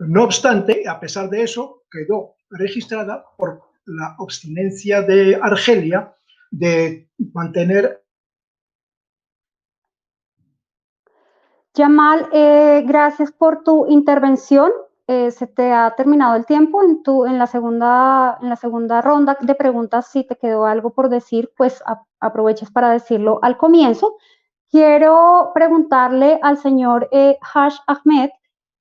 No obstante, a pesar de eso, quedó registrada por la obstinencia de Argelia de mantener. Yamal, gracias por tu intervención. Se te ha terminado el tiempo. En la segunda ronda de preguntas, si te quedó algo por decir, pues aproveches para decirlo al comienzo. Quiero preguntarle al señor Haj Ahmed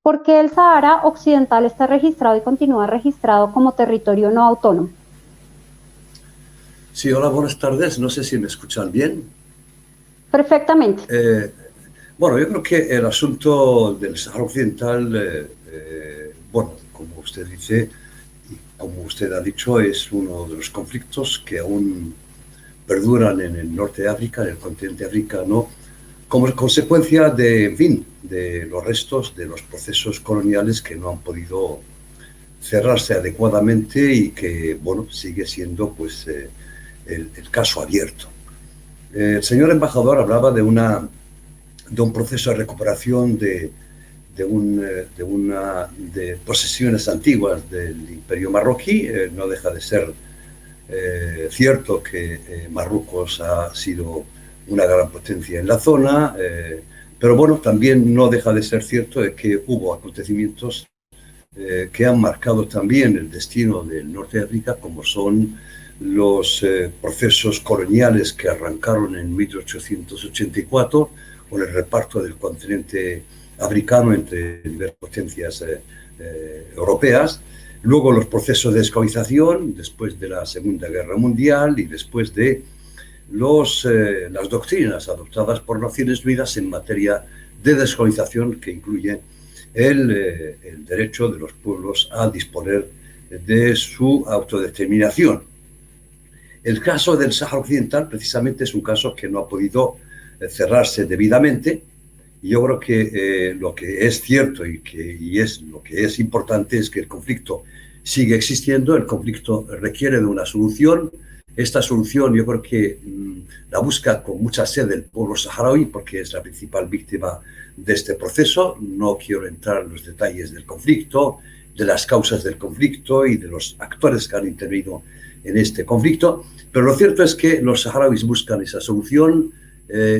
por qué el Sahara Occidental está registrado y continúa registrado como territorio no autónomo. Sí, hola, buenas tardes. No sé si me escuchan bien. Perfectamente. Bueno, yo creo que el asunto del Sahara Occidental, bueno, como usted dice, y como usted ha dicho, es uno de los conflictos que aún perduran en el norte de África, en el continente africano, como consecuencia de, en fin, de los restos de los procesos coloniales que no han podido cerrarse adecuadamente y que, bueno, sigue siendo pues el caso abierto. El señor embajador hablaba de un proceso de recuperación de posesiones antiguas del Imperio marroquí. No deja de ser cierto que Marruecos ha sido una gran potencia en la zona, pero bueno, también no deja de ser cierto de que hubo acontecimientos que han marcado también el destino del norte de África, como son los procesos coloniales que arrancaron en 1884 con el reparto del continente africano entre diversas potencias europeas, luego los procesos de esclavización después de la Segunda Guerra Mundial y después de las doctrinas adoptadas por Naciones Unidas en materia de descolonización, que incluye el derecho de los pueblos a disponer de su autodeterminación. El caso del Sáhara Occidental precisamente es un caso que no ha podido cerrarse debidamente. Y yo creo que lo que es cierto y es lo que es importante es que el conflicto sigue existiendo, el conflicto requiere de una solución. Esta solución yo creo que la busca con mucha sed el pueblo saharaui porque es la principal víctima de este proceso. No quiero entrar en los detalles del conflicto, de las causas del conflicto y de los actores que han intervenido en este conflicto, pero lo cierto es que los saharauis buscan esa solución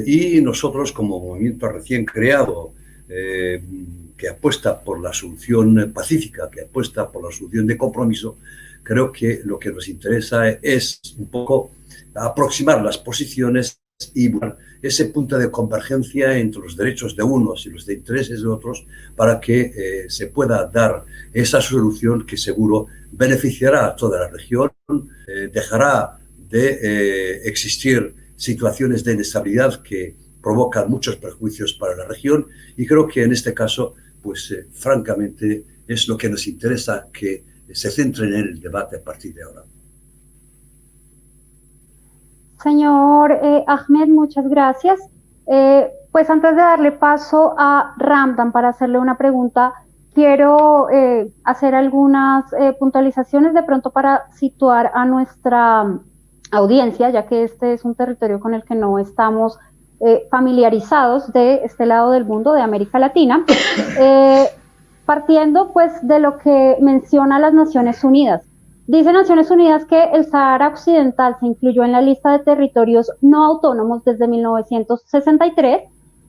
y nosotros como movimiento recién creado que apuesta por la solución pacífica, que apuesta por la solución de compromiso, creo que lo que nos interesa es un poco aproximar las posiciones y buscar ese punto de convergencia entre los derechos de unos y los de intereses de otros para que se pueda dar esa solución que seguro beneficiará a toda la región, dejará de existir situaciones de inestabilidad que provocan muchos perjuicios para la región y creo que en este caso, pues francamente, es lo que nos interesa que se centre en el debate a partir de ahora. Señor Ahmed, muchas gracias. Pues antes de darle paso a Ramdan para hacerle una pregunta, quiero hacer algunas puntualizaciones de pronto para situar a nuestra audiencia, ya que este es un territorio con el que no estamos familiarizados de este lado del mundo, de América Latina, partiendo pues de lo que menciona las Naciones Unidas. Dice Naciones Unidas que el Sahara Occidental se incluyó en la lista de territorios no autónomos desde 1963,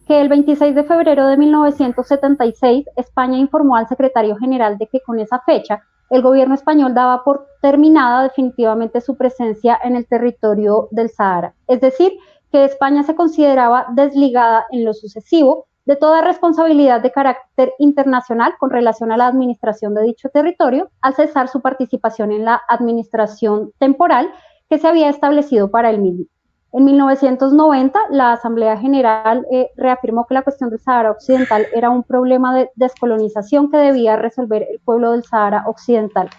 que el 26 de febrero de 1976 España informó al secretario general de que con esa fecha el gobierno español daba por terminada definitivamente su presencia en el territorio del Sahara. Es decir, que España se consideraba desligada en lo sucesivo de toda responsabilidad de carácter internacional con relación a la administración de dicho territorio, al cesar su participación en la administración temporal que se había establecido para el mismo. En 1990, la Asamblea General reafirmó que la cuestión del Sahara Occidental era un problema de descolonización que debía resolver el pueblo del Sahara Occidental.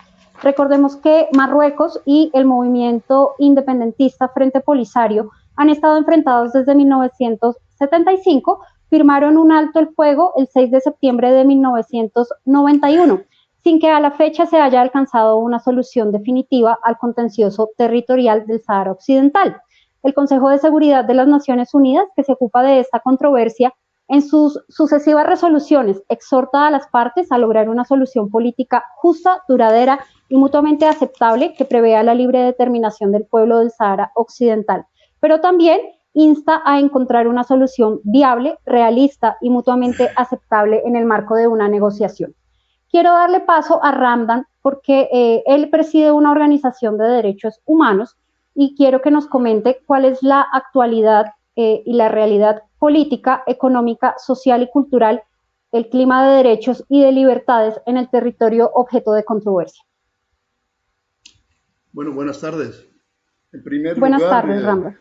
Recordemos que Marruecos y el movimiento independentista Frente Polisario han estado enfrentados desde 1975, firmaron un alto el fuego el 6 de septiembre de 1991, sin que a la fecha se haya alcanzado una solución definitiva al contencioso territorial del Sahara Occidental. El Consejo de Seguridad de las Naciones Unidas, que se ocupa de esta controversia, en sus sucesivas resoluciones exhorta a las partes a lograr una solución política justa, duradera y mutuamente aceptable que prevea la libre determinación del pueblo del Sahara Occidental, pero también insta a encontrar una solución viable, realista y mutuamente aceptable en el marco de una negociación. Quiero darle paso a Ramdan porque él preside una organización de derechos humanos y quiero que nos comente cuál es la actualidad y la realidad política, económica, social y cultural, el clima de derechos y de libertades en el territorio objeto de controversia. Bueno, buenas tardes. Buenas tardes, Ramdan.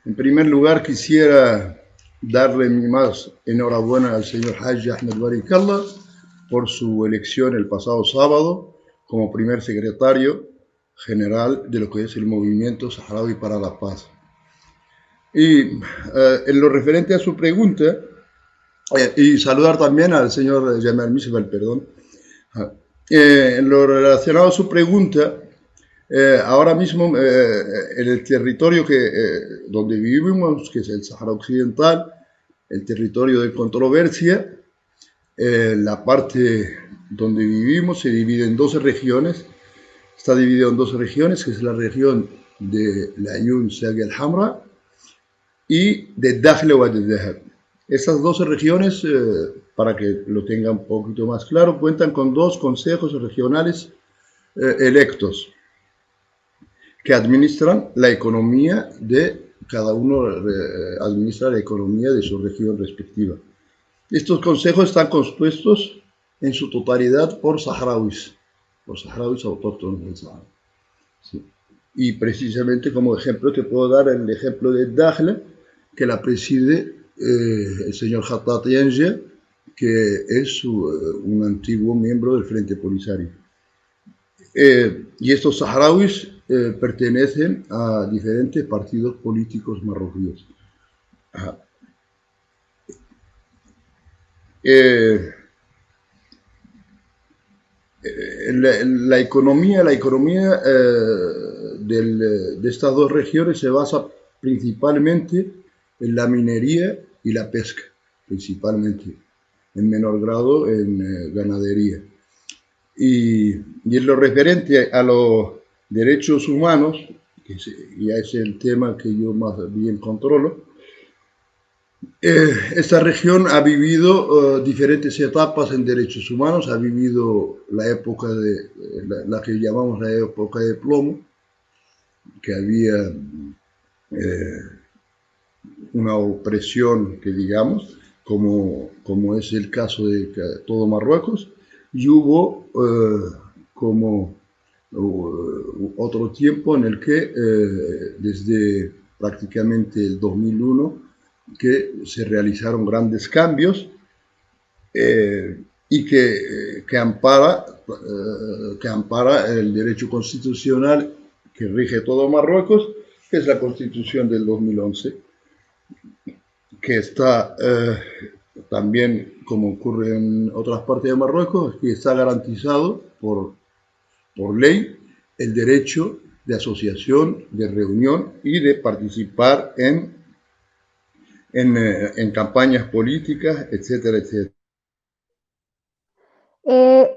En primer lugar, quisiera darle mi más enhorabuena al señor Haji Ahmed Barikallah por su elección el pasado sábado como primer secretario general de lo que es el Movimiento Saharaui para la Paz. Y en lo referente a su pregunta, y saludar también al señor Jamal Misbal, perdón, en lo relacionado a su pregunta, ahora mismo en el territorio donde vivimos, que es el Sahara Occidental, el territorio de controversia, la parte donde vivimos se divide en 12 regiones. Está dividido en 12 regiones, que es la región de Layún, Sagi al-Hamra y de Dakhla Wadi al-Dhahab. Estas 12 regiones, para que lo tengan un poquito más claro, cuentan con 2 consejos regionales electos que administran la economía de cada uno, administra la economía de su región respectiva. Estos consejos están compuestos en su totalidad por saharauis autóctonos del Sahara. Sí. Y precisamente como ejemplo te puedo dar el ejemplo de Dakhla, que la preside el señor Khattat Yanje, que es un antiguo miembro del Frente Polisario. Y estos saharauis pertenecen a diferentes partidos políticos marroquíes. La economía de estas dos regiones se basa principalmente en la minería y la pesca, principalmente, en menor grado en ganadería. Y en lo referente a los derechos humanos, que ya es el tema que yo más bien controlo, esta región ha vivido diferentes etapas en derechos humanos. Ha vivido la época de la que llamamos la época de plomo, que había una opresión, que digamos, como es el caso de todo Marruecos, y hubo como otro tiempo en el que desde prácticamente el 2001 que se realizaron grandes cambios y que ampara el derecho constitucional que rige todo Marruecos, que es la Constitución del 2011, que está también, como ocurre en otras partes de Marruecos, que está garantizado por ley el derecho de asociación, de reunión y de participar en campañas políticas, etcétera, etcétera.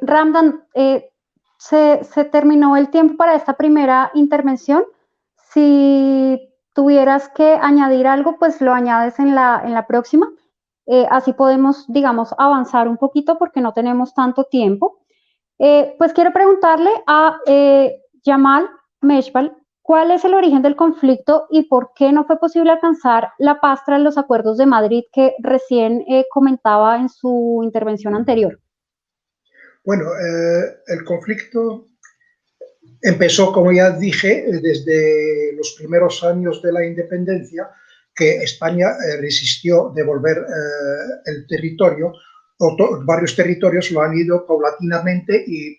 Ramdan, se terminó el tiempo para esta primera intervención. Si tuvieras que añadir algo, pues lo añades en la próxima. Así podemos, digamos, avanzar un poquito porque no tenemos tanto tiempo. Pues quiero preguntarle a Yamal Meshbal, ¿cuál es el origen del conflicto y por qué no fue posible alcanzar la paz tras los acuerdos de Madrid que recién comentaba en su intervención anterior? Bueno, el conflicto empezó, como ya dije, desde los primeros años de la independencia, que España resistió devolver el territorio. Varios territorios lo han ido paulatinamente y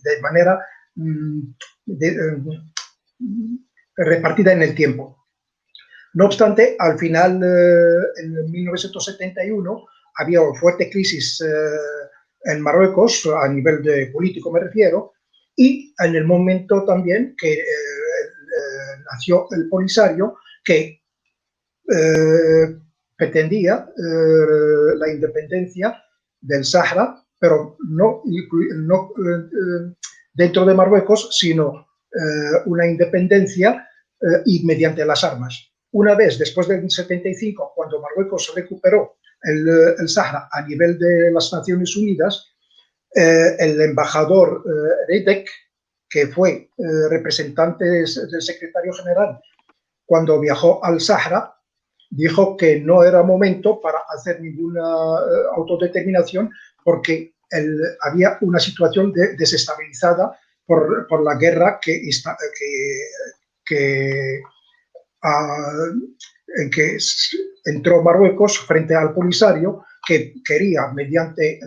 de manera repartida en el tiempo. No obstante, al final, en 1971, había una fuerte crisis en Marruecos, a nivel de político me refiero, y en el momento también que nació el Polisario, que pretendía la independencia del Sahara, pero no dentro de Marruecos, sino una independencia y mediante las armas. Una vez, después del 75, cuando Marruecos recuperó el Sahara a nivel de las Naciones Unidas, el embajador Reidek, que fue representante del secretario general cuando viajó al Sahara, dijo que no era momento para hacer ninguna autodeterminación porque había una situación desestabilizada por la guerra en que entró Marruecos frente al Polisario, que quería, mediante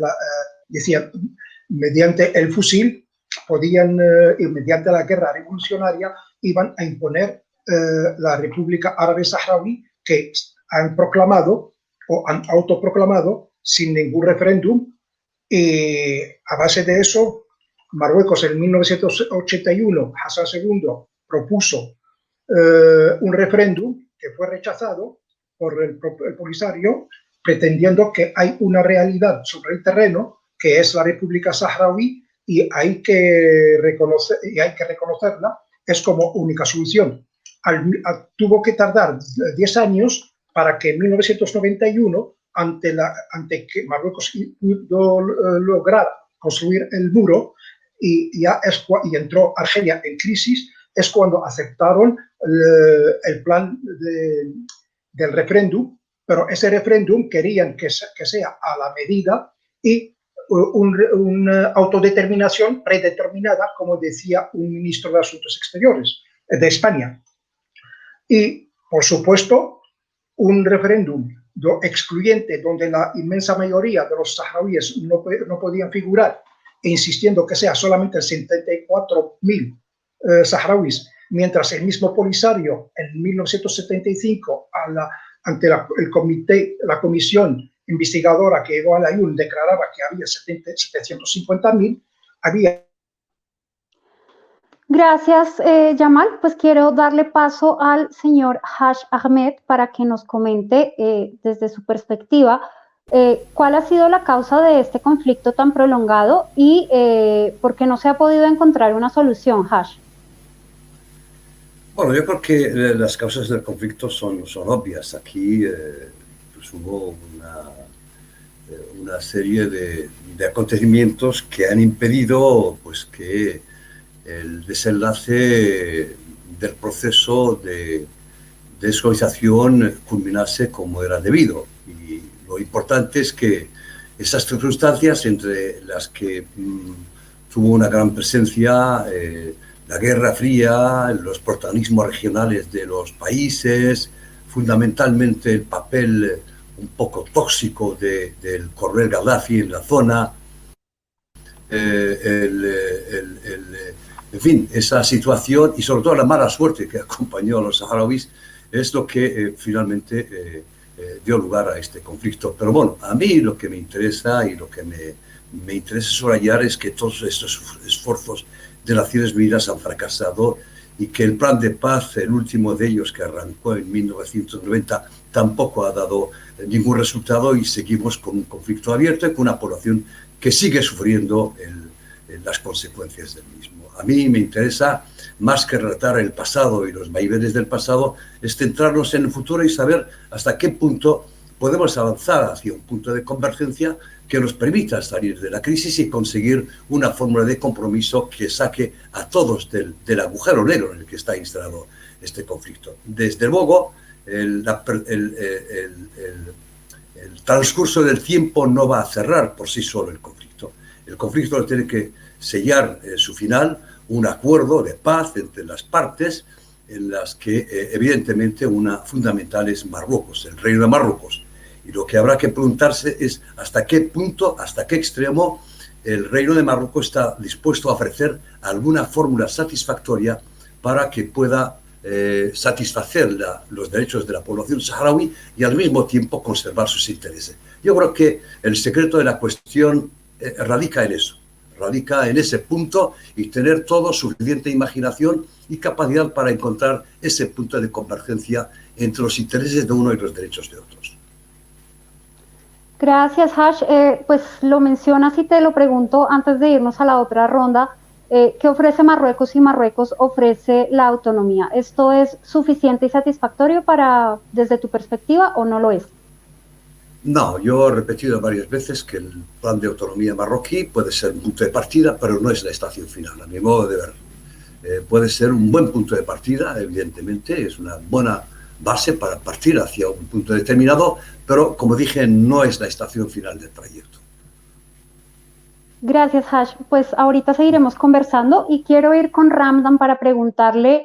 el fusil, y mediante la guerra revolucionaria, iban a imponer la República Árabe Saharaui, que han proclamado o han autoproclamado sin ningún referéndum. Y a base de eso, Marruecos en 1981, Hassan II propuso un referéndum que fue rechazado por el Polisario, pretendiendo que hay una realidad sobre el terreno que es la República Saharaui y hay que reconocerla, es como única solución. Tuvo que tardar 10 años para que en 1991, ante que Marruecos pudo lograr construir el muro y entró Argelia en crisis, es cuando aceptaron el plan del referéndum, pero ese referéndum querían que sea a la medida y una autodeterminación predeterminada, como decía un ministro de Asuntos Exteriores de España. Y, por supuesto, un referéndum excluyente donde la inmensa mayoría de los saharauíes no podían figurar, e insistiendo que sea solamente el 74.000 saharauis, mientras el mismo Polisario en 1975 ante la comisión investigadora que llegó a la IUN declaraba que había 750.000, había... Gracias, Yamal. Pues quiero darle paso al señor Haj Ahmed para que nos comente desde su perspectiva cuál ha sido la causa de este conflicto tan prolongado y por qué no se ha podido encontrar una solución, Haj. Bueno, yo creo que las causas del conflicto son obvias. Aquí pues hubo una serie de acontecimientos que han impedido pues, que el desenlace del proceso de descolonización culminase como era debido. Y lo importante es que esas circunstancias, entre las que tuvo una gran presencia la Guerra Fría, los protagonismos regionales de los países, fundamentalmente el papel un poco tóxico del coronel Gaddafi en la zona, en fin, esa situación y sobre todo la mala suerte que acompañó a los saharauis es lo que finalmente dio lugar a este conflicto. Pero bueno, a mí lo que me interesa y lo que me interesa subrayar es que todos estos esfuerzos de Naciones Unidas han fracasado y que el plan de paz, el último de ellos que arrancó en 1990, tampoco ha dado ningún resultado y seguimos con un conflicto abierto y con una población que sigue sufriendo las consecuencias del mismo. A mí me interesa, más que relatar el pasado y los vaivenes del pasado, es centrarnos en el futuro y saber hasta qué punto podemos avanzar hacia un punto de convergencia que nos permita salir de la crisis y conseguir una fórmula de compromiso que saque a todos del agujero negro en el que está instalado este conflicto. Desde luego, el transcurso del tiempo no va a cerrar por sí solo el conflicto. El conflicto tiene que sellar su final, un acuerdo de paz entre las partes, en las que evidentemente una fundamental es Marruecos, el Reino de Marruecos. Y lo que habrá que preguntarse es hasta qué punto, hasta qué extremo el Reino de Marruecos está dispuesto a ofrecer alguna fórmula satisfactoria para que pueda satisfacer los derechos de la población saharaui y al mismo tiempo conservar sus intereses. Yo creo que el secreto de la cuestión radica en eso, radica en ese punto y tener todo suficiente imaginación y capacidad para encontrar ese punto de convergencia entre los intereses de uno y los derechos de otros. Gracias, Haj. Pues lo mencionas y te lo pregunto antes de irnos a la otra ronda. ¿Qué ofrece Marruecos y Marruecos ofrece la autonomía? ¿Esto es suficiente y satisfactorio desde tu perspectiva o no lo es? No, yo he repetido varias veces que el plan de autonomía marroquí puede ser un punto de partida, pero no es la estación final, a mi modo de ver. Puede ser un buen punto de partida, evidentemente, es una buena base para partir hacia un punto determinado, pero, como dije, no es la estación final del trayecto. Gracias, Haj. Pues ahorita seguiremos conversando y quiero ir con Ramdan para preguntarle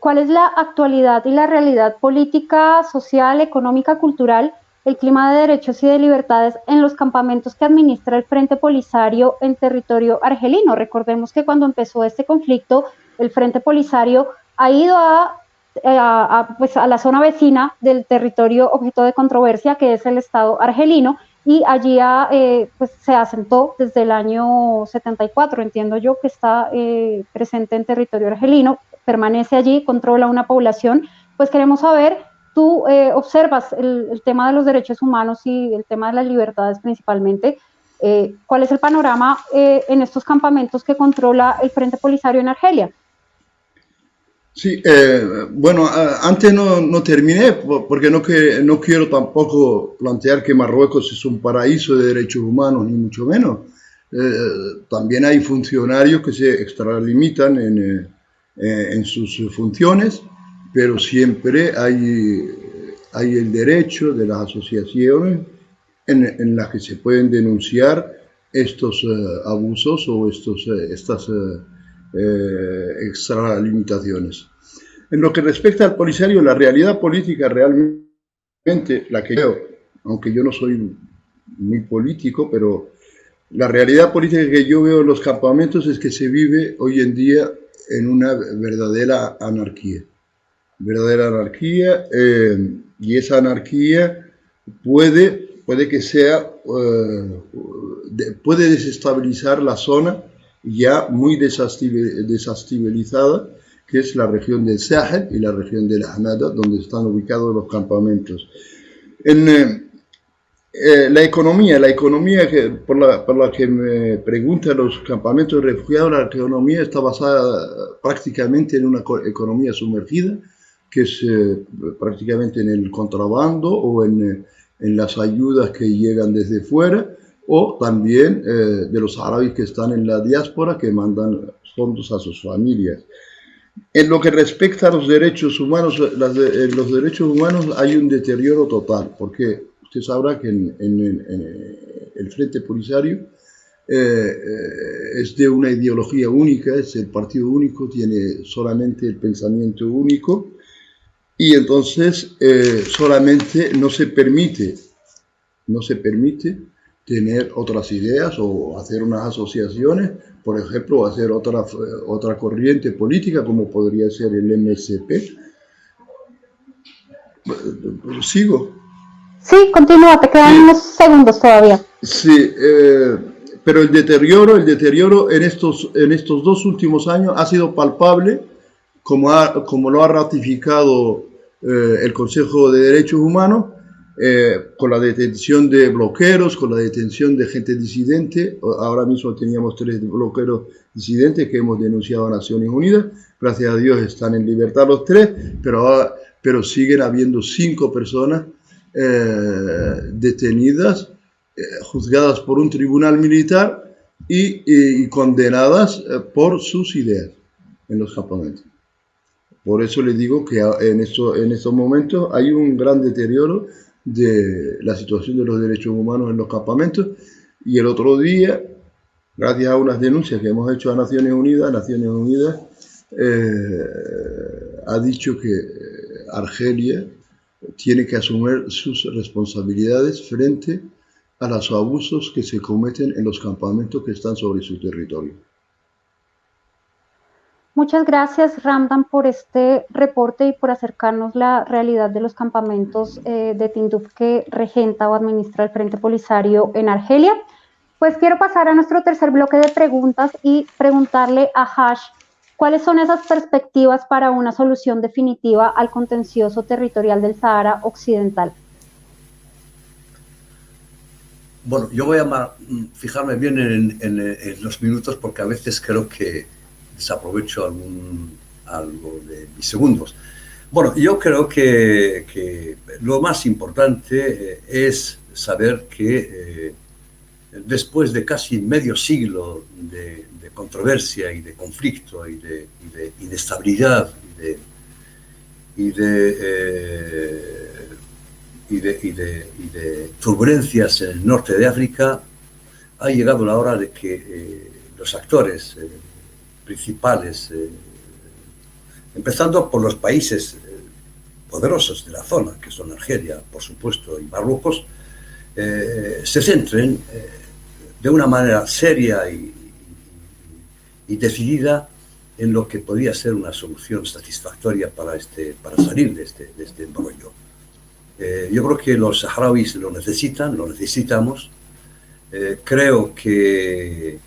cuál es la actualidad y la realidad política, social, económica, cultural, el clima de derechos y de libertades en los campamentos que administra el Frente Polisario en territorio argelino. Recordemos que cuando empezó este conflicto, el Frente Polisario ha ido a la zona vecina del territorio objeto de controversia, que es el Estado argelino, y allí se asentó desde el año 74, entiendo yo, que está presente en territorio argelino, permanece allí, controla una población. Pues queremos saber, tú observas el tema de los derechos humanos y el tema de las libertades principalmente, ¿cuál es el panorama en estos campamentos que controla el Frente Polisario en Argelia? Sí, bueno, antes no terminé porque no quiero tampoco plantear que Marruecos es un paraíso de derechos humanos, ni mucho menos. También hay funcionarios que se extralimitan en sus funciones, pero siempre hay el derecho de las asociaciones en las que se pueden denunciar estos abusos o estas extralimitaciones. En lo que respecta al Polisario, la realidad política realmente, la que veo, aunque yo no soy muy político, pero la realidad política que yo veo en los campamentos es que se vive hoy en día en una verdadera anarquía. Y esa anarquía puede que sea, puede desestabilizar la zona ya muy desestabilizada, que es la región del Sahel y la región del Ahmada, donde están ubicados los campamentos. La economía que, por la que me preguntan los campamentos de refugiados, la economía está basada prácticamente en una economía sumergida, que es prácticamente en el contrabando o en las ayudas que llegan desde fuera, o también de los árabes que están en la diáspora, que mandan fondos a sus familias. En lo que respecta a los derechos humanos, los derechos humanos hay un deterioro total, porque usted sabrá que en el Frente Polisario es de una ideología única, es el partido único, tiene solamente el pensamiento único, y entonces solamente no se permite tener otras ideas o hacer unas asociaciones, por ejemplo, hacer otra corriente política como podría ser el MSP. ¿Sigo? Sí, continúa, te quedan unos segundos todavía. Sí, pero el deterioro en estos 2 últimos años ha sido palpable, como lo ha ratificado el Consejo de Derechos Humanos, con la detención de bloqueros, con la detención de gente disidente. Ahora mismo teníamos 3 bloqueros disidentes que hemos denunciado a Naciones Unidas. Gracias a Dios están en libertad los 3, pero siguen habiendo 5 personas detenidas, juzgadas por un tribunal militar y condenadas por sus ideas en los campamentos. Por eso les digo que en estos momentos hay un gran deterioro de la situación de los derechos humanos en los campamentos. Y el otro día, gracias a unas denuncias que hemos hecho a Naciones Unidas ha dicho que Argelia tiene que asumir sus responsabilidades frente a los abusos que se cometen en los campamentos que están sobre su territorio. Muchas gracias, Ramdan, por este reporte y por acercarnos la realidad de los campamentos de Tinduf que regenta o administra el Frente Polisario en Argelia. Pues quiero pasar a nuestro tercer bloque de preguntas y preguntarle a Hash cuáles son esas perspectivas para una solución definitiva al contencioso territorial del Sahara Occidental. Bueno, yo voy a fijarme bien en los minutos, porque a veces creo que desaprovecho algo de mis segundos. Bueno, yo creo que lo más importante es saber que después de casi medio siglo de controversia y de conflicto y de inestabilidad y de turbulencias en el norte de África, ha llegado la hora de que los actores principales, empezando por los países poderosos de la zona, que son Argelia, por supuesto, y Marruecos, se centren de una manera seria y decidida en lo que podría ser una solución satisfactoria para salir de este embrollo. Yo creo que los saharauis lo necesitamos. Creo que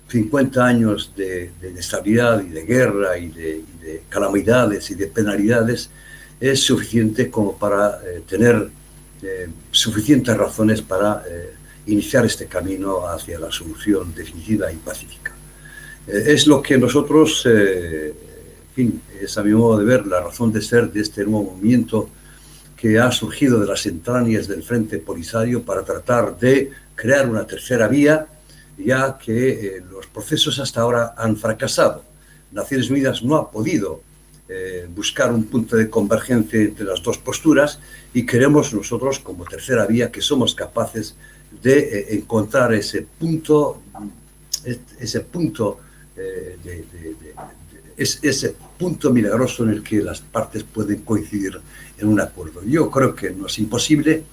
50 años de inestabilidad y de guerra y de calamidades y de penalidades es suficiente como para tener suficientes razones para iniciar este camino hacia la solución definitiva y pacífica. Es lo que nosotros, en fin, es a mi modo de ver la razón de ser de este nuevo movimiento que ha surgido de las entrañas del Frente Polisario para tratar de crear una tercera vía, ya que los procesos hasta ahora han fracasado. Naciones Unidas no ha podido buscar un punto de convergencia entre las dos posturas, y queremos nosotros, como tercera vía, que somos capaces de encontrar ese punto milagroso en el que las partes pueden coincidir en un acuerdo. Yo creo que no es imposible.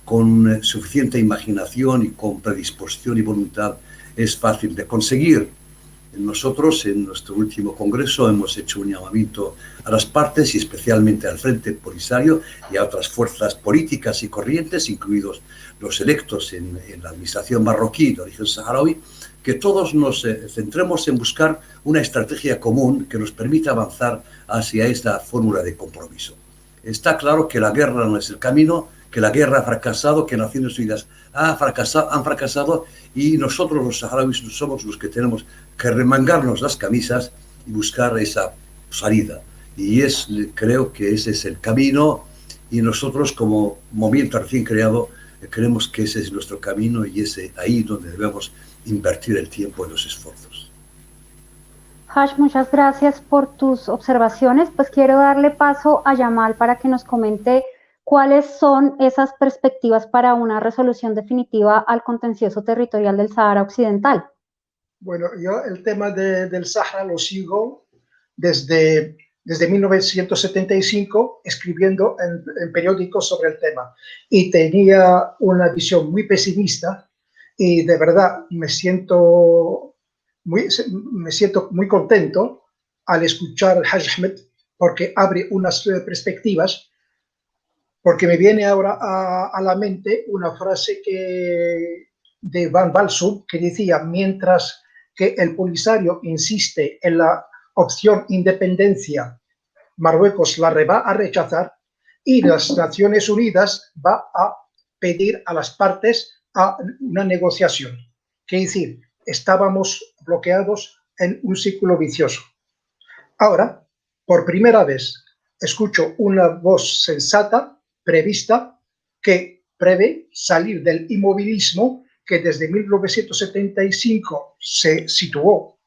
Con suficiente imaginación y con predisposición y voluntad es fácil de conseguir. Nosotros en nuestro último congreso hemos hecho un llamamiento a las partes y especialmente al Frente Polisario y a otras fuerzas políticas y corrientes, incluidos los electos en la administración marroquí de origen saharaui, que todos nos centremos en buscar una estrategia común que nos permita avanzar hacia esta fórmula de compromiso. Está claro que la guerra no es el camino, que la guerra ha fracasado, que Naciones Unidas han fracasado y nosotros los saharauis somos los que tenemos que remangarnos las camisas y buscar esa salida. Y creo que ese es el camino y nosotros como movimiento recién creado creemos que ese es nuestro camino y es ahí donde debemos invertir el tiempo y los esfuerzos. Haj, muchas gracias por tus observaciones. Pues quiero darle paso a Yamal para que nos comente cuáles son esas perspectivas para una resolución definitiva al contencioso territorial del Sahara Occidental. Bueno, yo el tema del Sahara lo sigo desde 1975 escribiendo en periódicos sobre el tema y tenía una visión muy pesimista y de verdad me siento muy contento al escuchar al Haj Ahmed porque abre unas perspectivas, porque me viene ahora a la mente una frase de Van Balsum que decía: mientras que el Polisario insiste en la opción independencia, Marruecos la va a rechazar y las Naciones Unidas va a pedir a las partes a una negociación. Quiere decir, estábamos bloqueados en un círculo vicioso. Ahora, por primera vez, escucho una voz sensata, prevista, que prevé salir del inmovilismo que desde 1975 se situó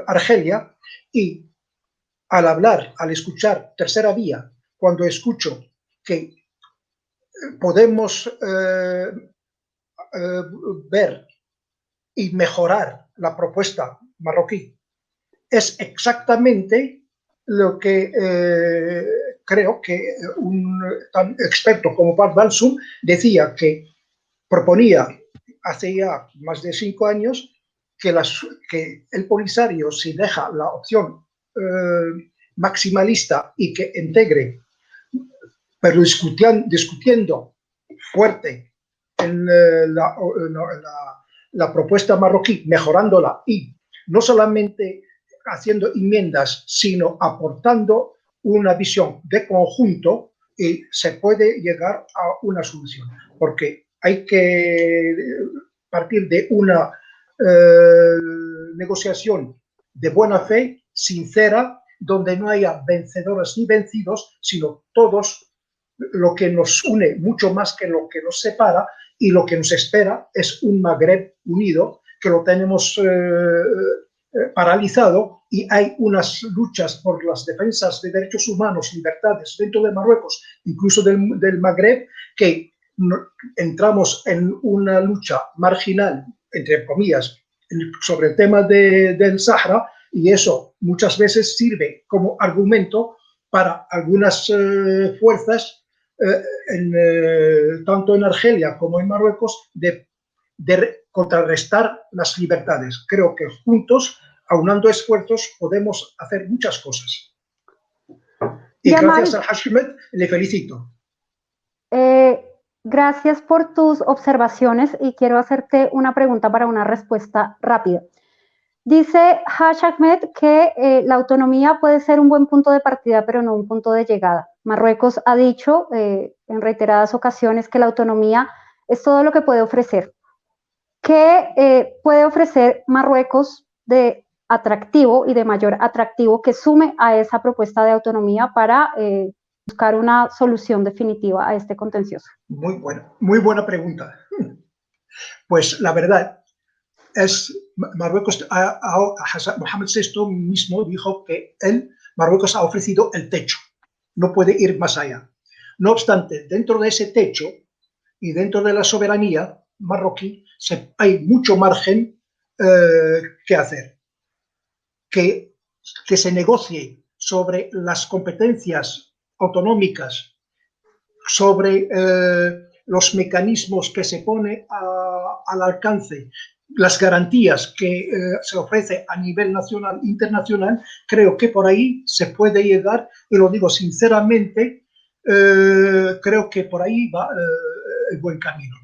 Argelia, y al escuchar Tercera Vía, cuando escucho que podemos ver y mejorar la propuesta marroquí, es exactamente lo que creo que un tan experto como Van Balsum decía, que proponía hace ya más de 5 años que el Polisario, si deja la opción maximalista y que integre, pero discutiendo fuerte en la propuesta marroquí, mejorándola y no solamente haciendo enmiendas, sino aportando una visión de conjunto, y se puede llegar a una solución, porque hay que partir de una negociación de buena fe, sincera, donde no haya vencedores ni vencidos, sino todos. Lo que nos une mucho más que lo que nos separa, y lo que nos espera es un Magreb unido, que lo tenemos paralizado, y hay unas luchas por las defensas de derechos humanos, libertades dentro de Marruecos, incluso del Magreb, que entramos en una lucha marginal, entre comillas, sobre el tema del Sahara, y eso muchas veces sirve como argumento para algunas fuerzas, tanto en Argelia como en Marruecos, de contrarrestar las libertades. Creo que juntos, aunando esfuerzos, podemos hacer muchas cosas. Y gracias al Haj Ahmed, le felicito. Gracias por tus observaciones y quiero hacerte una pregunta para una respuesta rápida. Dice Haj Ahmed que la autonomía puede ser un buen punto de partida, pero no un punto de llegada. Marruecos ha dicho en reiteradas ocasiones que la autonomía es todo lo que puede ofrecer. ¿Qué puede ofrecer Marruecos de atractivo y de mayor atractivo que sume a esa propuesta de autonomía para buscar una solución definitiva a este contencioso? Muy buena pregunta. Pues la verdad es, Marruecos, Mohamed VI mismo dijo que Marruecos ha ofrecido el techo, no puede ir más allá. No obstante, dentro de ese techo y dentro de la soberanía marroquí hay mucho margen que hacer. Que se negocie sobre las competencias autonómicas, sobre los mecanismos que se pone al alcance las garantías que se ofrece a nivel nacional e internacional, creo que por ahí se puede llegar, y lo digo sinceramente, creo que por ahí va el buen camino.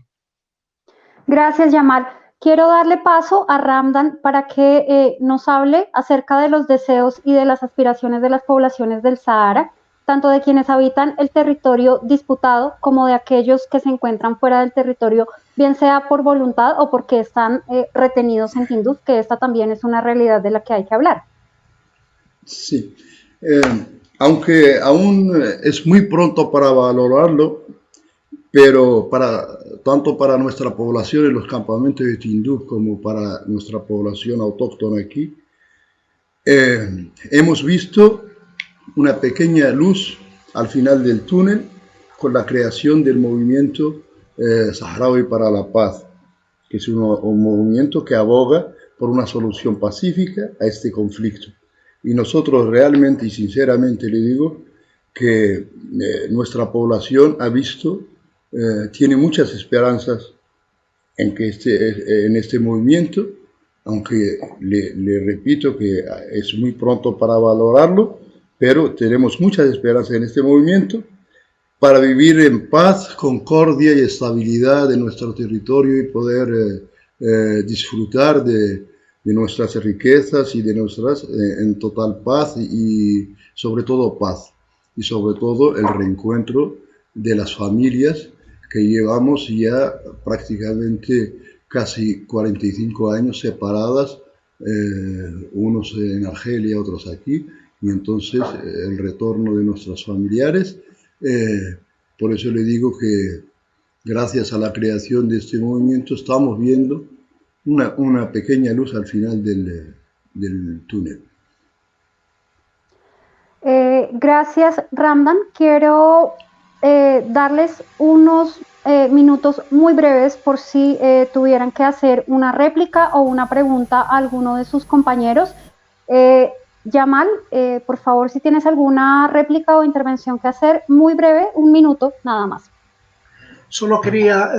Gracias, Yamal. Quiero darle paso a Ramdan para que nos hable acerca de los deseos y de las aspiraciones de las poblaciones del Sahara, tanto de quienes habitan el territorio disputado como de aquellos que se encuentran fuera del territorio, bien sea por voluntad o porque están retenidos en Tinduf, que esta también es una realidad de la que hay que hablar. Sí, aunque aún es muy pronto para valorarlo, pero tanto para nuestra población en los campamentos de Tinduf como para nuestra población autóctona aquí, hemos visto una pequeña luz al final del túnel con la creación del movimiento saharaui para la paz, que es un movimiento que aboga por una solución pacífica a este conflicto. Y nosotros realmente y sinceramente le digo que nuestra población ha visto, tiene muchas esperanzas en este movimiento, aunque le repito que es muy pronto para valorarlo, pero tenemos muchas esperanzas en este movimiento para vivir en paz, concordia y estabilidad en nuestro territorio y poder disfrutar de nuestras riquezas y de nuestras en total paz y sobre todo paz y sobre todo el reencuentro de las familias que llevamos ya prácticamente casi 45 años separadas, unos en Argelia, otros aquí, y entonces el retorno de nuestros familiares. Por eso le digo que gracias a la creación de este movimiento estamos viendo una pequeña luz al final del túnel. Gracias, Ramdan. Quiero darles unos minutos muy breves por si tuvieran que hacer una réplica o una pregunta a alguno de sus compañeros. Yamal, por favor, si tienes alguna réplica o intervención que hacer, muy breve, un minuto, nada más. Solo quería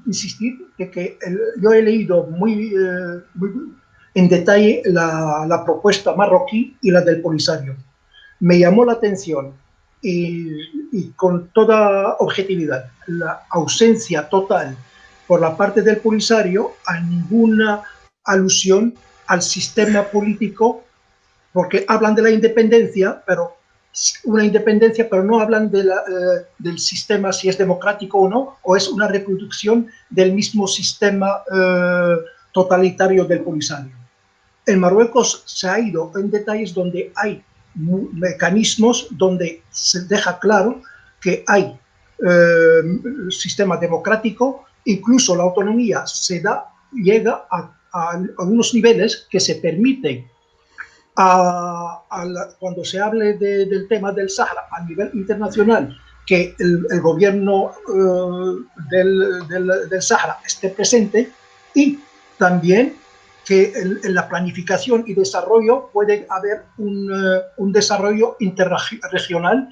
insistir de que yo he leído muy en detalle la propuesta marroquí y la del Polisario. Me llamó la atención y con toda objetividad la ausencia total por la parte del Polisario a ninguna alusión al sistema político, porque hablan de la independencia, pero no hablan del sistema, si es democrático o no, o es una reproducción del mismo sistema totalitario del Polisario. En Marruecos se ha ido en detalles donde hay mecanismos donde se deja claro que hay sistema democrático, incluso la autonomía llega a unos niveles que se permiten cuando se hable del tema del Sahara a nivel internacional, que el gobierno del Sahara esté presente, y también que en la planificación y desarrollo puede haber un desarrollo interregional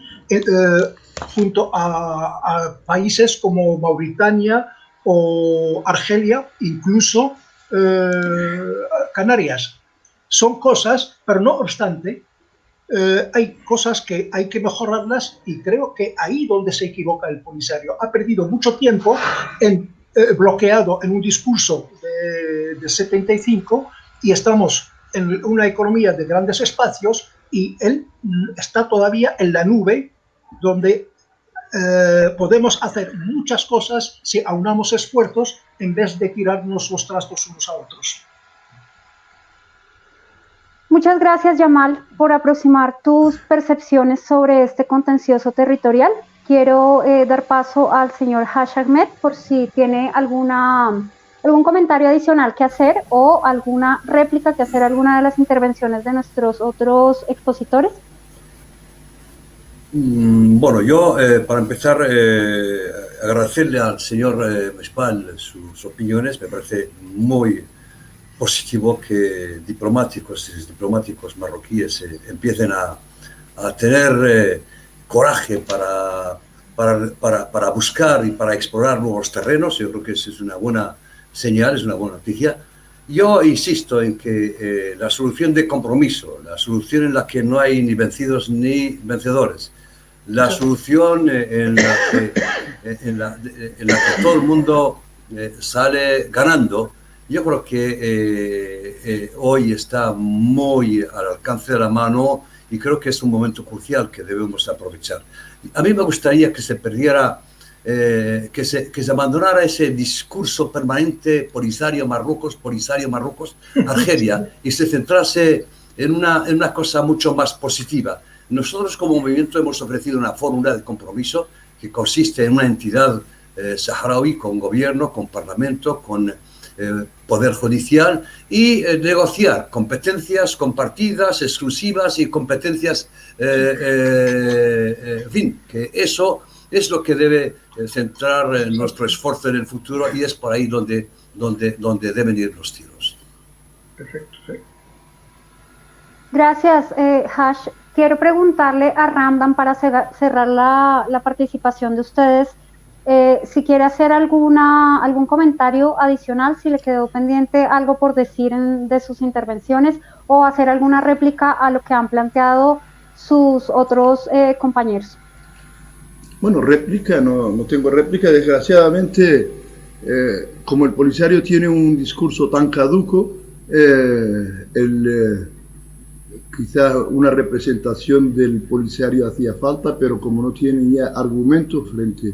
junto a países como Mauritania o Argelia, incluso Canarias. Son cosas, pero no obstante, hay cosas que hay que mejorarlas, y creo que ahí donde se equivoca el Polisario. Ha perdido mucho tiempo bloqueado en un discurso de 75, y estamos en una economía de grandes espacios, y él está todavía en la nube donde podemos hacer muchas cosas si aunamos esfuerzos en vez de tirarnos los trastos unos a otros. Muchas gracias, Yamal, por aproximar tus percepciones sobre este contencioso territorial. Quiero dar paso al señor Haj Ahmed por si tiene algún comentario adicional que hacer o alguna réplica que hacer a alguna de las intervenciones de nuestros otros expositores. Bueno, yo para empezar agradecerle al señor Mespal sus opiniones. Me parece muy positivo que diplomáticos marroquíes empiecen a tener coraje para buscar y para explorar nuevos terrenos. Yo creo que esa es una buena señal, es una buena noticia. Yo insisto en que la solución de compromiso, la solución en la que no hay ni vencidos ni vencedores, la solución en la que todo el mundo sale ganando, yo creo que hoy está muy al alcance de la mano y creo que es un momento crucial que debemos aprovechar. A mí me gustaría que se perdiera, que se abandonara ese discurso permanente Polisario Marruecos, Argelia, y se centrase en una cosa mucho más positiva. Nosotros como movimiento hemos ofrecido una fórmula de compromiso que consiste en una entidad saharaui con gobierno, con parlamento, con poder judicial y negociar competencias compartidas, exclusivas y competencias, en fin, que eso es lo que debe centrar nuestro esfuerzo en el futuro y es por ahí donde deben ir los tiros. Perfecto, sí. Gracias, Hash. Quiero preguntarle a Ramdan para cerrar la participación de ustedes, si quiere hacer algún comentario adicional, si le quedó pendiente algo por decir de sus intervenciones o hacer alguna réplica a lo que han planteado sus otros compañeros. Bueno, réplica, no tengo réplica. Desgraciadamente, como el Polisario tiene un discurso tan caduco, quizás una representación del Polisario hacía falta, pero como no tiene ya argumentos frente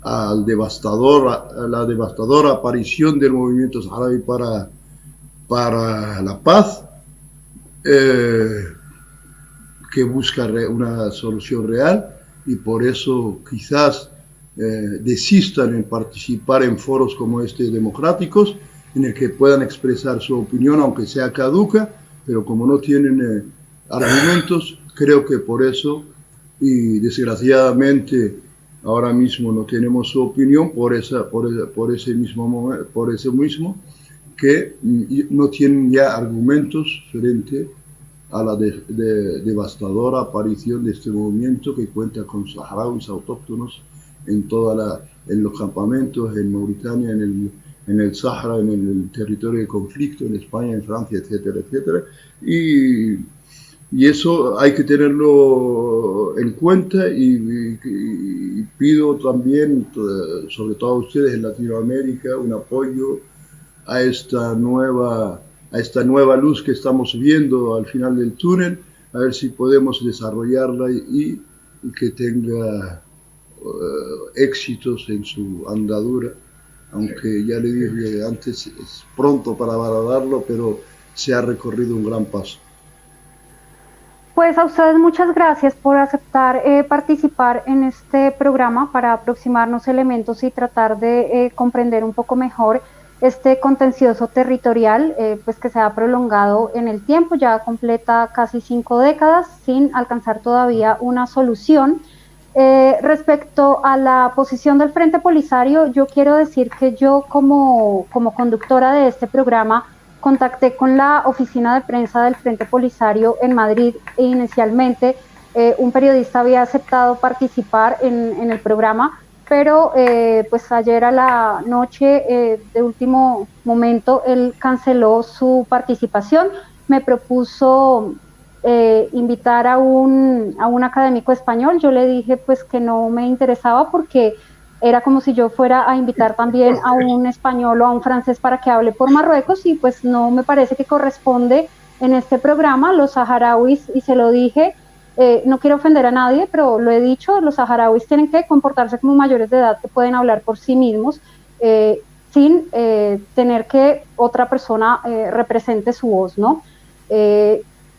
a la devastadora aparición del movimiento saharaui para la paz, que busca una solución real, y por eso quizás desistan en participar en foros como este democráticos, en el que puedan expresar su opinión, aunque sea caduca, pero como no tienen argumentos, creo que por eso, y desgraciadamente ahora mismo no tenemos su opinión por ese mismo, que no tienen ya argumentos frente a la devastadora aparición de este movimiento que cuenta con saharauis autóctonos en los campamentos, en Mauritania, en el Sahara, en el territorio de conflicto, en España, en Francia, etcétera, etcétera. Y eso hay que tenerlo en cuenta y pido también, sobre todo a ustedes en Latinoamérica, un apoyo a esta nueva luz que estamos viendo al final del túnel, a ver si podemos desarrollarla y que tenga éxitos en su andadura, aunque ya le dije antes, es pronto para valorarlo, pero se ha recorrido un gran paso. Pues a ustedes muchas gracias por aceptar participar en este programa para aproximarnos elementos y tratar de comprender un poco mejor este contencioso territorial, pues que se ha prolongado en el tiempo, ya completa casi 5 décadas sin alcanzar todavía una solución. Respecto a la posición del Frente Polisario, yo quiero decir que yo como conductora de este programa contacté con la oficina de prensa del Frente Polisario en Madrid e inicialmente un periodista había aceptado participar en el programa, pero pues ayer a la noche de último momento él canceló su participación, me propuso invitar a un académico español. Yo le dije pues que no me interesaba porque era como si yo fuera a invitar también a un español o a un francés para que hable por Marruecos y pues no me parece que corresponde en este programa. Los saharauis, y se lo dije, no quiero ofender a nadie, pero lo he dicho, los saharauis tienen que comportarse como mayores de edad que pueden hablar por sí mismos sin tener que otra persona represente su voz, ¿no?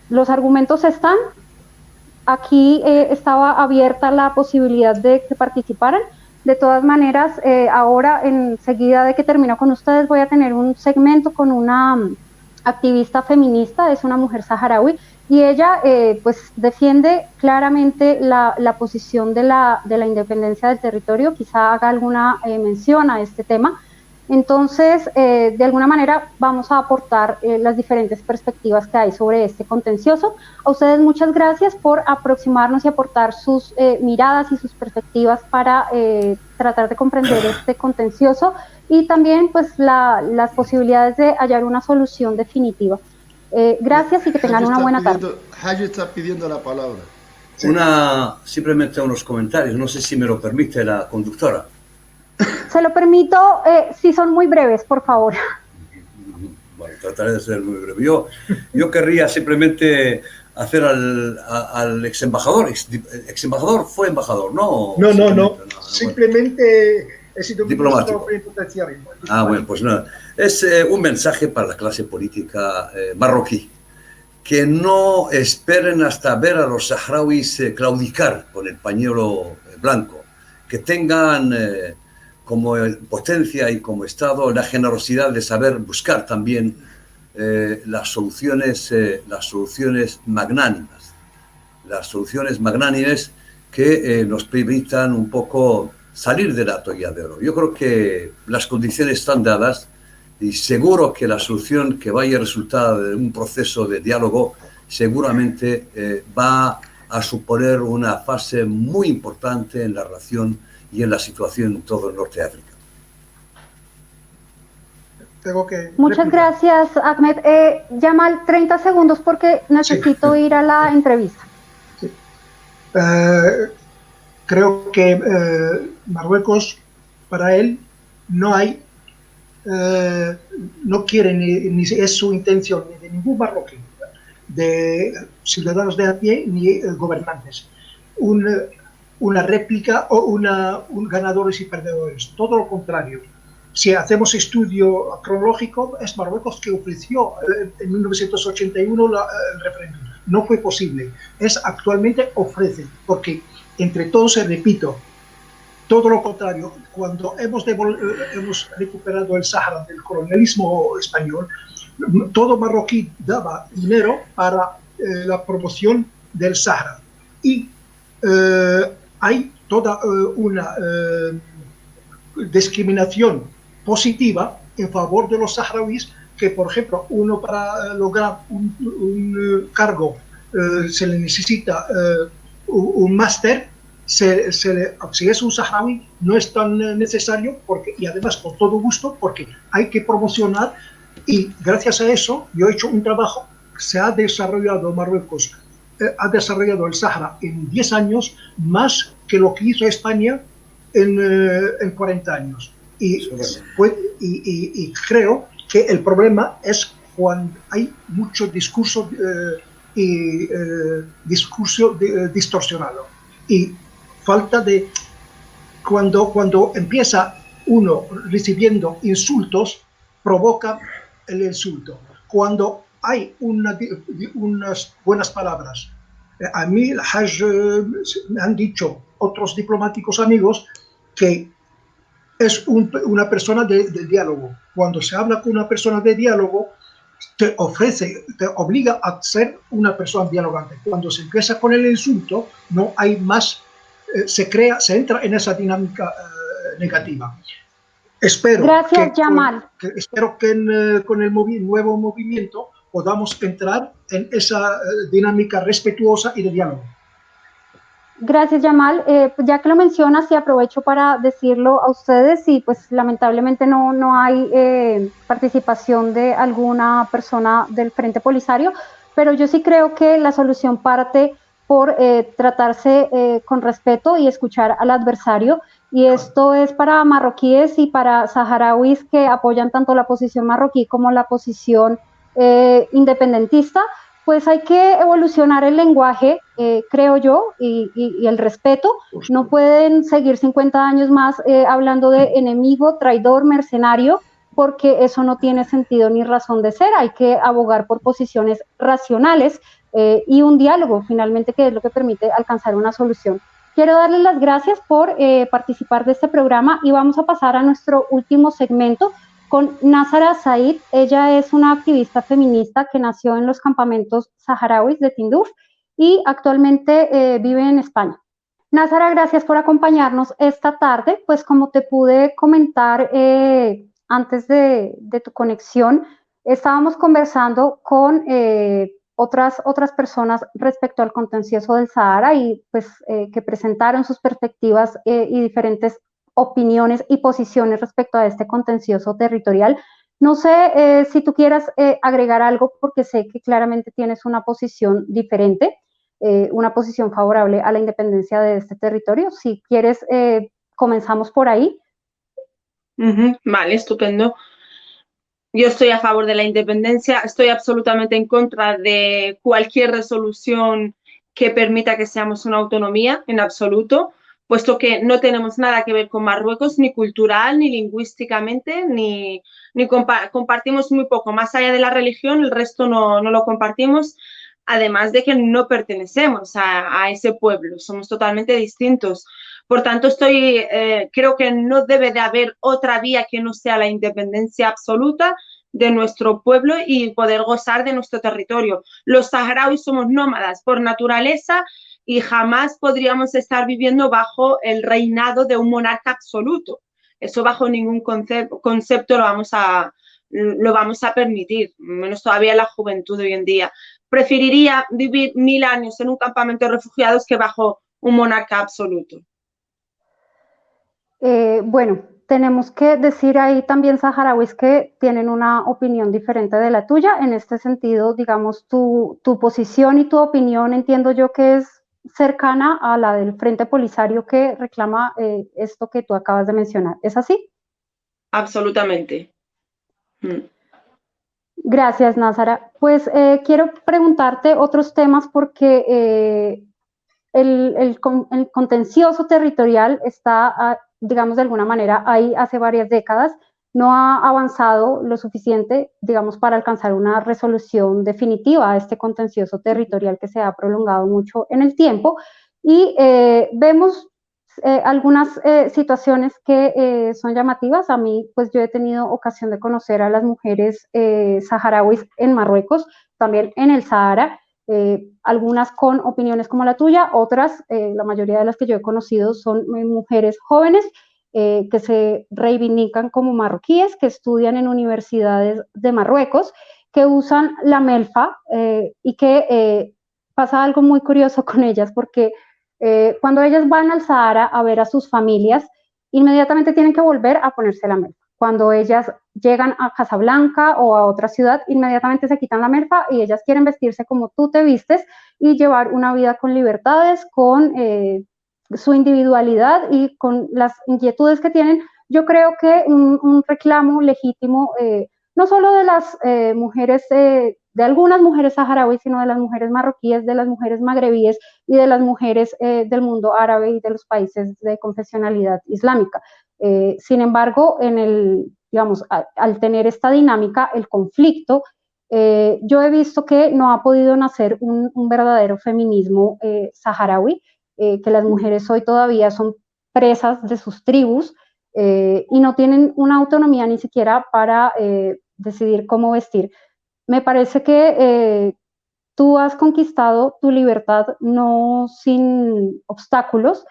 Los argumentos están, aquí estaba abierta la posibilidad de que participaran. De todas maneras, ahora enseguida de que termino con ustedes voy a tener un segmento con una activista feminista, es una mujer saharaui, y ella pues defiende claramente la posición de la independencia del territorio, quizá haga alguna mención a este tema, Entonces, de alguna manera vamos a aportar las diferentes perspectivas que hay sobre este contencioso. A ustedes muchas gracias por aproximarnos y aportar sus miradas y sus perspectivas para tratar de comprender este contencioso y también pues las posibilidades de hallar una solución definitiva. Gracias y que tengan una buena tarde. Haji está pidiendo la palabra. Simplemente unos comentarios, no sé si me lo permite la conductora. Se lo permito, si son muy breves, por favor. Bueno, trataré de ser muy breve. Yo querría simplemente hacer al ex embajador. Ex embajador fue embajador, ¿no? No. Simplemente he sido diplomático. Penitenciario. Bueno, pues nada. Es un mensaje para la clase política marroquí. Que no esperen hasta ver a los saharauis claudicar con el pañuelo blanco. Que tengan como potencia y como Estado la generosidad de saber buscar también las soluciones magnánimas. Las soluciones magnánimas que nos permitan un poco salir del atolladero. Yo creo que las condiciones están dadas y seguro que la solución que vaya a resultar de un proceso de diálogo seguramente va a suponer una fase muy importante en la relación y en la situación en todo el norte de África. Muchas gracias, Ahmed. Yamal, 30 segundos porque necesito ir a la entrevista. Sí. Creo que Marruecos, para él, no hay, no quiere ni es su intención ni de ningún marroquí, de ciudadanos de a pie ni gobernantes, una réplica o un ganadores y perdedores. Todo lo contrario. Si hacemos estudio cronológico, es Marruecos que ofreció en 1981 el referéndum. No fue posible. Actualmente ofrece, porque entre todos, repito, todo lo contrario. Cuando hemos recuperado el Sáhara del colonialismo español, todo marroquí daba dinero para la promoción del Sáhara. Y hay toda una discriminación positiva en favor de los saharauis, que por ejemplo uno para lograr un cargo se le necesita un máster, si es un saharaui no es tan necesario, y además con todo gusto, porque hay que promocionar, y gracias a eso yo he hecho un trabajo. Se ha desarrollado Marruecos, ha desarrollado el Sáhara en 10 años más que lo que hizo España en 40 años. Y creo que el problema es cuando hay mucho discurso distorsionado y falta de cuando empieza uno recibiendo insultos, provoca el insulto. Cuando hay unas buenas palabras, a mí me han dicho otros diplomáticos amigos que es una persona de diálogo. Cuando se habla con una persona de diálogo, te obliga a ser una persona dialogante. Cuando se empieza con el insulto, no hay más, se entra en esa dinámica negativa. Espero que con el nuevo movimiento podamos entrar en esa dinámica respetuosa y de diálogo. Gracias, Yamal. Ya que lo mencionas, y aprovecho para decirlo a ustedes, y pues lamentablemente no hay participación de alguna persona del Frente Polisario, pero yo sí creo que la solución parte por tratarse con respeto y escuchar al adversario, y esto es para marroquíes y para saharauis que apoyan tanto la posición marroquí como la posición independentista. Pues hay que evolucionar el lenguaje, creo yo, y el respeto. No pueden seguir 50 años más hablando de enemigo, traidor, mercenario, porque eso no tiene sentido ni razón de ser. Hay que abogar por posiciones racionales y un diálogo, finalmente, que es lo que permite alcanzar una solución. Quiero darles las gracias por participar de este programa y vamos a pasar a nuestro último segmento con Nazara Said. Ella es una activista feminista que nació en los campamentos saharauis de Tinduf y actualmente vive en España. Nazara, gracias por acompañarnos esta tarde. Pues como te pude comentar antes de tu conexión, estábamos conversando con otras personas respecto al contencioso del Sahara y pues que presentaron sus perspectivas y diferentes opiniones y posiciones respecto a este contencioso territorial. No sé si tú quieras agregar algo, porque sé que claramente tienes una posición diferente, una posición favorable a la independencia de este territorio. Si quieres, comenzamos por ahí. Vale, estupendo. Yo estoy a favor de la independencia, estoy absolutamente en contra de cualquier resolución que permita que seamos una autonomía, en absoluto, puesto que no tenemos nada que ver con Marruecos, ni cultural, ni lingüísticamente, ni compartimos muy poco. Más allá de la religión, el resto no lo compartimos, además de que no pertenecemos a ese pueblo, somos totalmente distintos. Por tanto, creo que no debe de haber otra vía que no sea la independencia absoluta de nuestro pueblo y poder gozar de nuestro territorio. Los saharauis somos nómadas por naturaleza y jamás podríamos estar viviendo bajo el reinado de un monarca absoluto. Eso bajo ningún concepto lo vamos a permitir, menos todavía la juventud de hoy en día. Preferiría vivir 1000 años en un campamento de refugiados que bajo un monarca absoluto. Bueno, tenemos que decir ahí también, saharauis, que tienen una opinión diferente de la tuya. En este sentido, digamos, tu posición y tu opinión entiendo yo que es cercana a la del Frente Polisario, que reclama esto que tú acabas de mencionar. ¿Es así? Absolutamente. Gracias, Názara. Pues quiero preguntarte otros temas porque el contencioso territorial está, digamos, de alguna manera ahí hace varias décadas, no ha avanzado lo suficiente, digamos, para alcanzar una resolución definitiva a este contencioso territorial que se ha prolongado mucho en el tiempo, y vemos algunas situaciones que son llamativas. A mí, pues yo he tenido ocasión de conocer a las mujeres saharauis en Marruecos, también en el Sahara, algunas con opiniones como la tuya, otras, la mayoría de las que yo he conocido son mujeres jóvenes que se reivindican como marroquíes, que estudian en universidades de Marruecos, que usan la melfa y que pasa algo muy curioso con ellas, porque cuando ellas van al Sahara a ver a sus familias, inmediatamente tienen que volver a ponerse la melfa. Cuando ellas llegan a Casablanca o a otra ciudad, inmediatamente se quitan la melfa y ellas quieren vestirse como tú te vistes y llevar una vida con libertades, con su individualidad y con las inquietudes que tienen. Yo creo que un reclamo legítimo, no solo de las mujeres, de algunas mujeres saharauis, sino de las mujeres marroquíes, de las mujeres magrebíes y de las mujeres del mundo árabe y de los países de confesionalidad islámica. Sin embargo, digamos, al tener esta dinámica, el conflicto, yo he visto que no ha podido nacer un verdadero feminismo saharaui, que las mujeres hoy todavía son presas de sus tribus y no tienen una autonomía ni siquiera para decidir cómo vestir. Me parece que tú has conquistado tu libertad no sin obstáculos,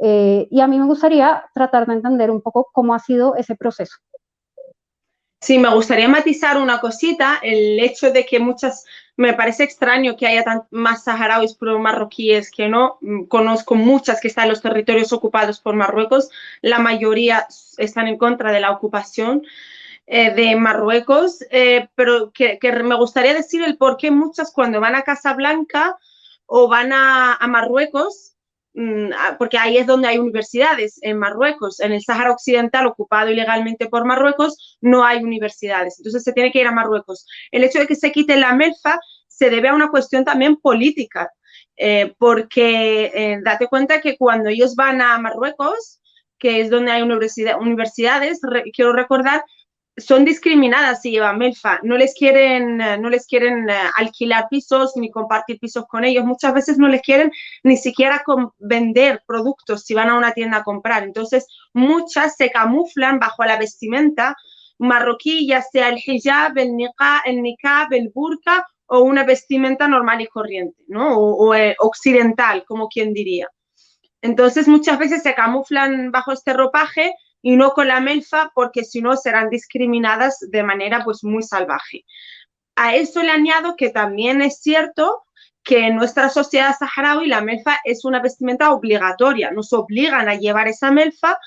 y a mí me gustaría tratar de entender un poco cómo ha sido ese proceso. Sí, me gustaría matizar una cosita, el hecho de que me parece extraño que haya más saharauis pro marroquíes que no. Conozco muchas que están en los territorios ocupados por Marruecos, la mayoría están en contra de la ocupación de Marruecos, pero que me gustaría decir el por qué muchas cuando van a Casablanca o van a Marruecos, porque ahí es donde hay universidades en Marruecos. En el Sáhara Occidental, ocupado ilegalmente por Marruecos, no hay universidades, entonces se tiene que ir a Marruecos. El hecho de que se quite la melfa se debe a una cuestión también política, porque date cuenta que cuando ellos van a Marruecos, que es donde hay universidades, quiero recordar, son discriminadas si llevan melfa, no les quieren alquilar pisos ni compartir pisos con ellos, muchas veces no les quieren ni siquiera vender productos si van a una tienda a comprar. Entonces muchas se camuflan bajo la vestimenta marroquí, ya sea el hijab, el niqab, el burka o una vestimenta normal y corriente, ¿no? o occidental, como quien diría. Entonces muchas veces se camuflan bajo este ropaje y no con la melfa, porque si no serán discriminadas de manera pues muy salvaje. A eso le añado que también es cierto que en nuestra sociedad saharaui la melfa es una vestimenta obligatoria, nos obligan a llevar esa melfa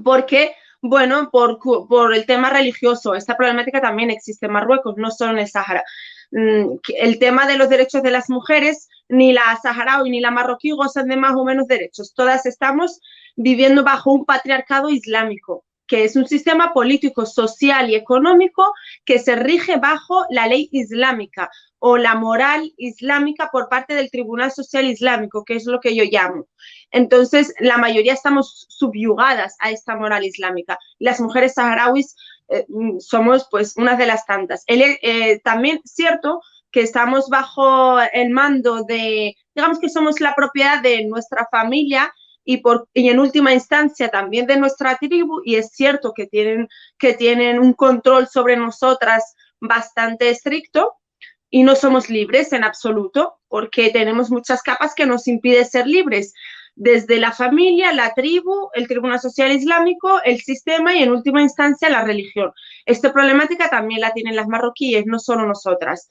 porque, bueno, por el tema religioso. Esta problemática también existe en Marruecos, no solo en el Sahara. El tema de los derechos de las mujeres, ni la saharaui ni la marroquí gozan de más o menos derechos. Todas estamos viviendo bajo un patriarcado islámico, que es un sistema político, social y económico que se rige bajo la ley islámica o la moral islámica por parte del Tribunal Social Islámico, que es lo que yo llamo. Entonces, la mayoría estamos subyugadas a esta moral islámica. Las mujeres saharauis somos pues unas de las tantas. También es cierto que estamos bajo el mando de, digamos que somos la propiedad de nuestra familia y en última instancia también de nuestra tribu, y es cierto que tienen un control sobre nosotras bastante estricto y no somos libres en absoluto porque tenemos muchas capas que nos impiden ser libres, desde la familia, la tribu, el Tribunal Social Islámico, el sistema y en última instancia la religión. Esta problemática también la tienen las marroquíes, no solo nosotras.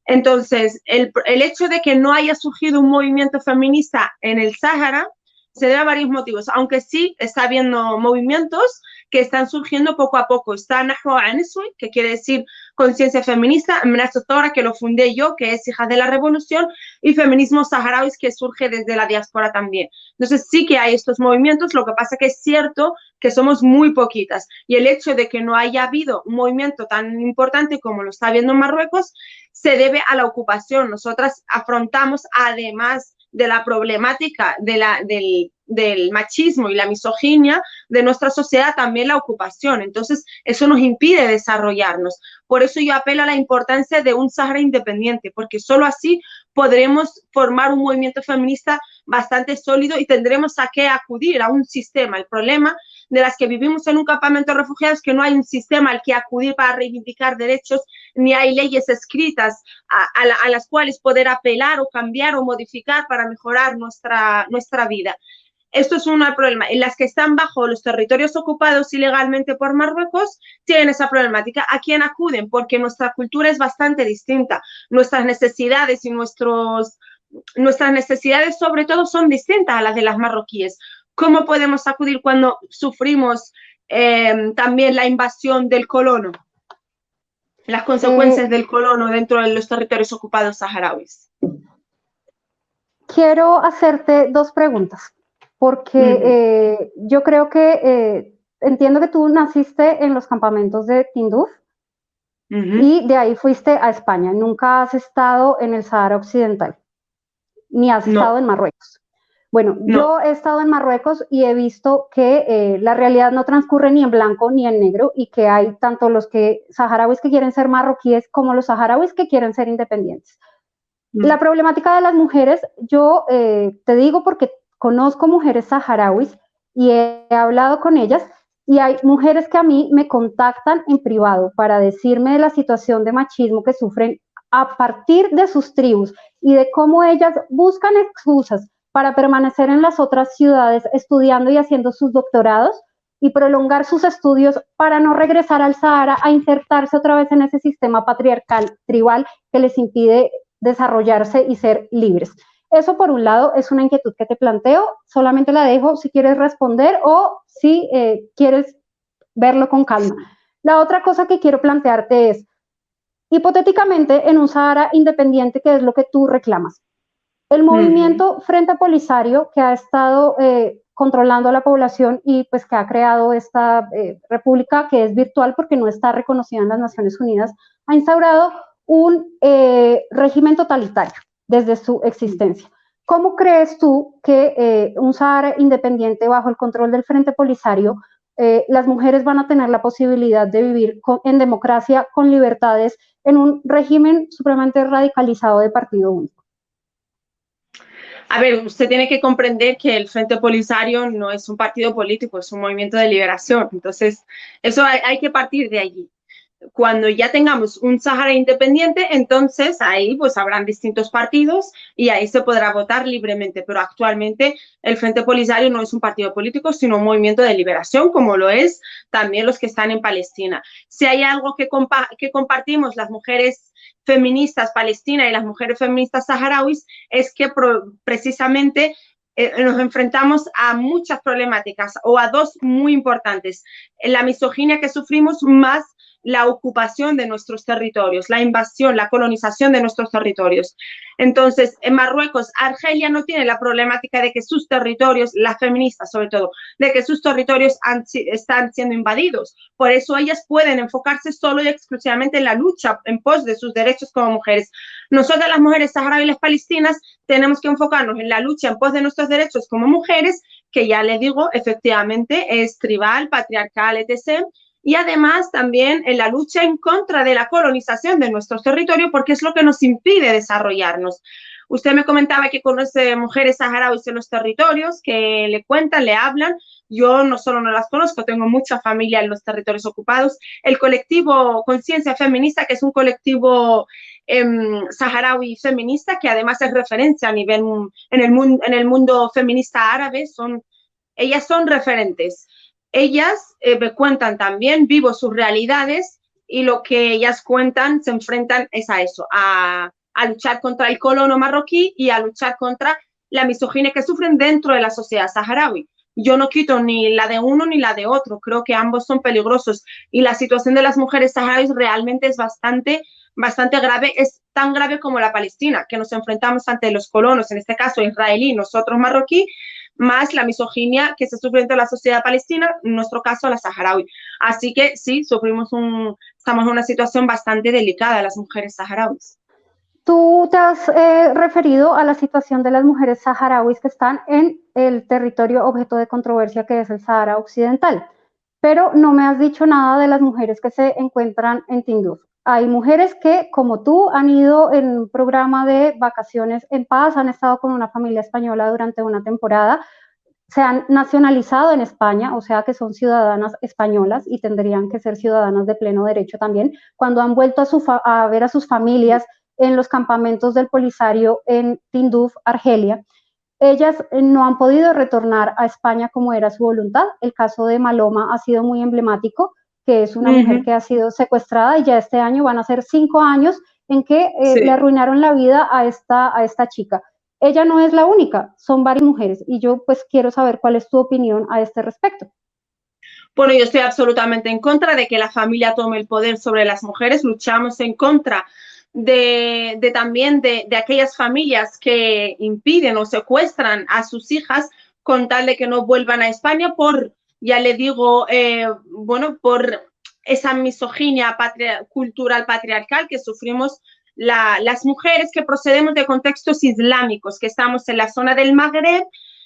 Entonces, el hecho de que no haya surgido un movimiento feminista en el Sáhara se debe a varios motivos, aunque sí está habiendo movimientos que están surgiendo poco a poco. Está Nahwa Aniswi, que quiere decir conciencia feminista, Mnasotora, que lo fundé yo, que es Hijas de la Revolución, y Feminismo Saharauis, que surge desde la diáspora también. Entonces sí que hay estos movimientos, lo que pasa que es cierto que somos muy poquitas, y el hecho de que no haya habido un movimiento tan importante como lo está habiendo en Marruecos se debe a la ocupación. Nosotras afrontamos, además de la problemática del machismo y la misoginia de nuestra sociedad, también la ocupación. Entonces, eso nos impide desarrollarnos. Por eso yo apelo a la importancia de un Sahara independiente, porque solo así podremos formar un movimiento feminista bastante sólido y tendremos a qué acudir, a un sistema. El problema de las que vivimos en un campamento de refugiados es que no hay un sistema al que acudir para reivindicar derechos, ni hay leyes escritas a las cuales poder apelar o cambiar o modificar para mejorar nuestra vida. Esto es un problema. En las que están bajo los territorios ocupados ilegalmente por Marruecos tienen esa problemática. ¿A quién acuden? Porque nuestra cultura es bastante distinta. Nuestras necesidades y nuestras necesidades sobre todo son distintas a las de las marroquíes. ¿Cómo podemos acudir cuando sufrimos también la invasión del colono? Las consecuencias del colono dentro de los territorios ocupados saharauis. Quiero hacerte dos preguntas, porque yo creo que entiendo que tú naciste en los campamentos de Tinduf y de ahí fuiste a España. Nunca has estado en el Sahara Occidental, ni has estado en Marruecos. Bueno, yo he estado en Marruecos y he visto que la realidad no transcurre ni en blanco ni en negro y que hay tanto los saharauis que quieren ser marroquíes como los saharauis que quieren ser independientes. La problemática de las mujeres, yo te digo porque conozco mujeres saharauis y he hablado con ellas y hay mujeres que a mí me contactan en privado para decirme de la situación de machismo que sufren a partir de sus tribus y de cómo ellas buscan excusas para permanecer en las otras ciudades estudiando y haciendo sus doctorados y prolongar sus estudios para no regresar al Sahara a insertarse otra vez en ese sistema patriarcal tribal que les impide desarrollarse y ser libres. Eso por un lado es una inquietud que te planteo, solamente la dejo si quieres responder o si quieres verlo con calma. La otra cosa que quiero plantearte es, hipotéticamente en un Sahara independiente, ¿qué es lo que tú reclamas? El movimiento Frente Polisario, que ha estado controlando a la población y pues que ha creado esta república que es virtual porque no está reconocida en las Naciones Unidas, ha instaurado un régimen totalitario desde su existencia. ¿Cómo crees tú que un Sahara independiente bajo el control del Frente Polisario, las mujeres van a tener la posibilidad de vivir en democracia, con libertades, en un régimen supremamente radicalizado de partido único? A ver, usted tiene que comprender que el Frente Polisario no es un partido político, es un movimiento de liberación. Entonces, eso hay que partir de allí. Cuando ya tengamos un Sáhara independiente, entonces ahí pues habrán distintos partidos y ahí se podrá votar libremente. Pero actualmente el Frente Polisario no es un partido político, sino un movimiento de liberación, como lo es también los que están en Palestina. Si hay algo que compartimos las mujeres feministas palestinas y las mujeres feministas saharauis, es que precisamente nos enfrentamos a muchas problemáticas, o a dos muy importantes: la misoginia que sufrimos, más la ocupación de nuestros territorios, la invasión, la colonización de nuestros territorios. Entonces, en Marruecos, Argelia no tiene la problemática de que sus territorios, las feministas sobre todo, de que sus territorios están siendo invadidos. Por eso ellas pueden enfocarse solo y exclusivamente en la lucha en pos de sus derechos como mujeres. Nosotras, las mujeres saharauis palestinas, tenemos que enfocarnos en la lucha en pos de nuestros derechos como mujeres, que ya le digo, efectivamente es tribal, patriarcal, etc., y además también en la lucha en contra de la colonización de nuestros territorios, porque es lo que nos impide desarrollarnos. Usted me comentaba que conoce mujeres saharauis en los territorios, que le cuentan, le hablan. Yo no solo no las conozco, tengo mucha familia en los territorios ocupados. El colectivo Conciencia Feminista, que es un colectivo saharaui feminista, que además es referencia a nivel en el mundo feminista árabe, ellas son referentes. Ellas me cuentan también, vivo sus realidades, y lo que ellas cuentan se enfrentan es a eso, a luchar contra el colono marroquí y a luchar contra la misoginia que sufren dentro de la sociedad saharaui. Yo no quito ni la de uno ni la de otro, creo que ambos son peligrosos, y la situación de las mujeres saharauis realmente es bastante grave, es tan grave como la palestina, que nos enfrentamos ante los colonos, en este caso israelí, nosotros marroquí, más la misoginia que se sufre dentro de la sociedad palestina, en nuestro caso la saharaui. Así que sí, estamos en una situación bastante delicada las mujeres saharauis. Tú te has referido a la situación de las mujeres saharauis que están en el territorio objeto de controversia, que es el Sahara Occidental, pero no me has dicho nada de las mujeres que se encuentran en Tinduf. Hay mujeres que, como tú, han ido en un programa de vacaciones en paz, han estado con una familia española durante una temporada, se han nacionalizado en España, o sea que son ciudadanas españolas y tendrían que ser ciudadanas de pleno derecho también. Cuando han vuelto a ver a sus familias en los campamentos del Polisario en Tinduf, Argelia, ellas no han podido retornar a España como era su voluntad. El caso de Maloma ha sido muy emblemático, que es una mujer que ha sido secuestrada, y ya este año van a ser 5 años en que le arruinaron la vida a esta chica. Ella no es la única, son varias mujeres, y yo pues quiero saber cuál es tu opinión a este respecto. Bueno, yo estoy absolutamente en contra de que la familia tome el poder sobre las mujeres. Luchamos en contra también de aquellas familias que impiden o secuestran a sus hijas con tal de que no vuelvan a España por, ya le digo, por esa misoginia cultural patriarcal que sufrimos las mujeres que procedemos de contextos islámicos, que estamos en la zona del Magreb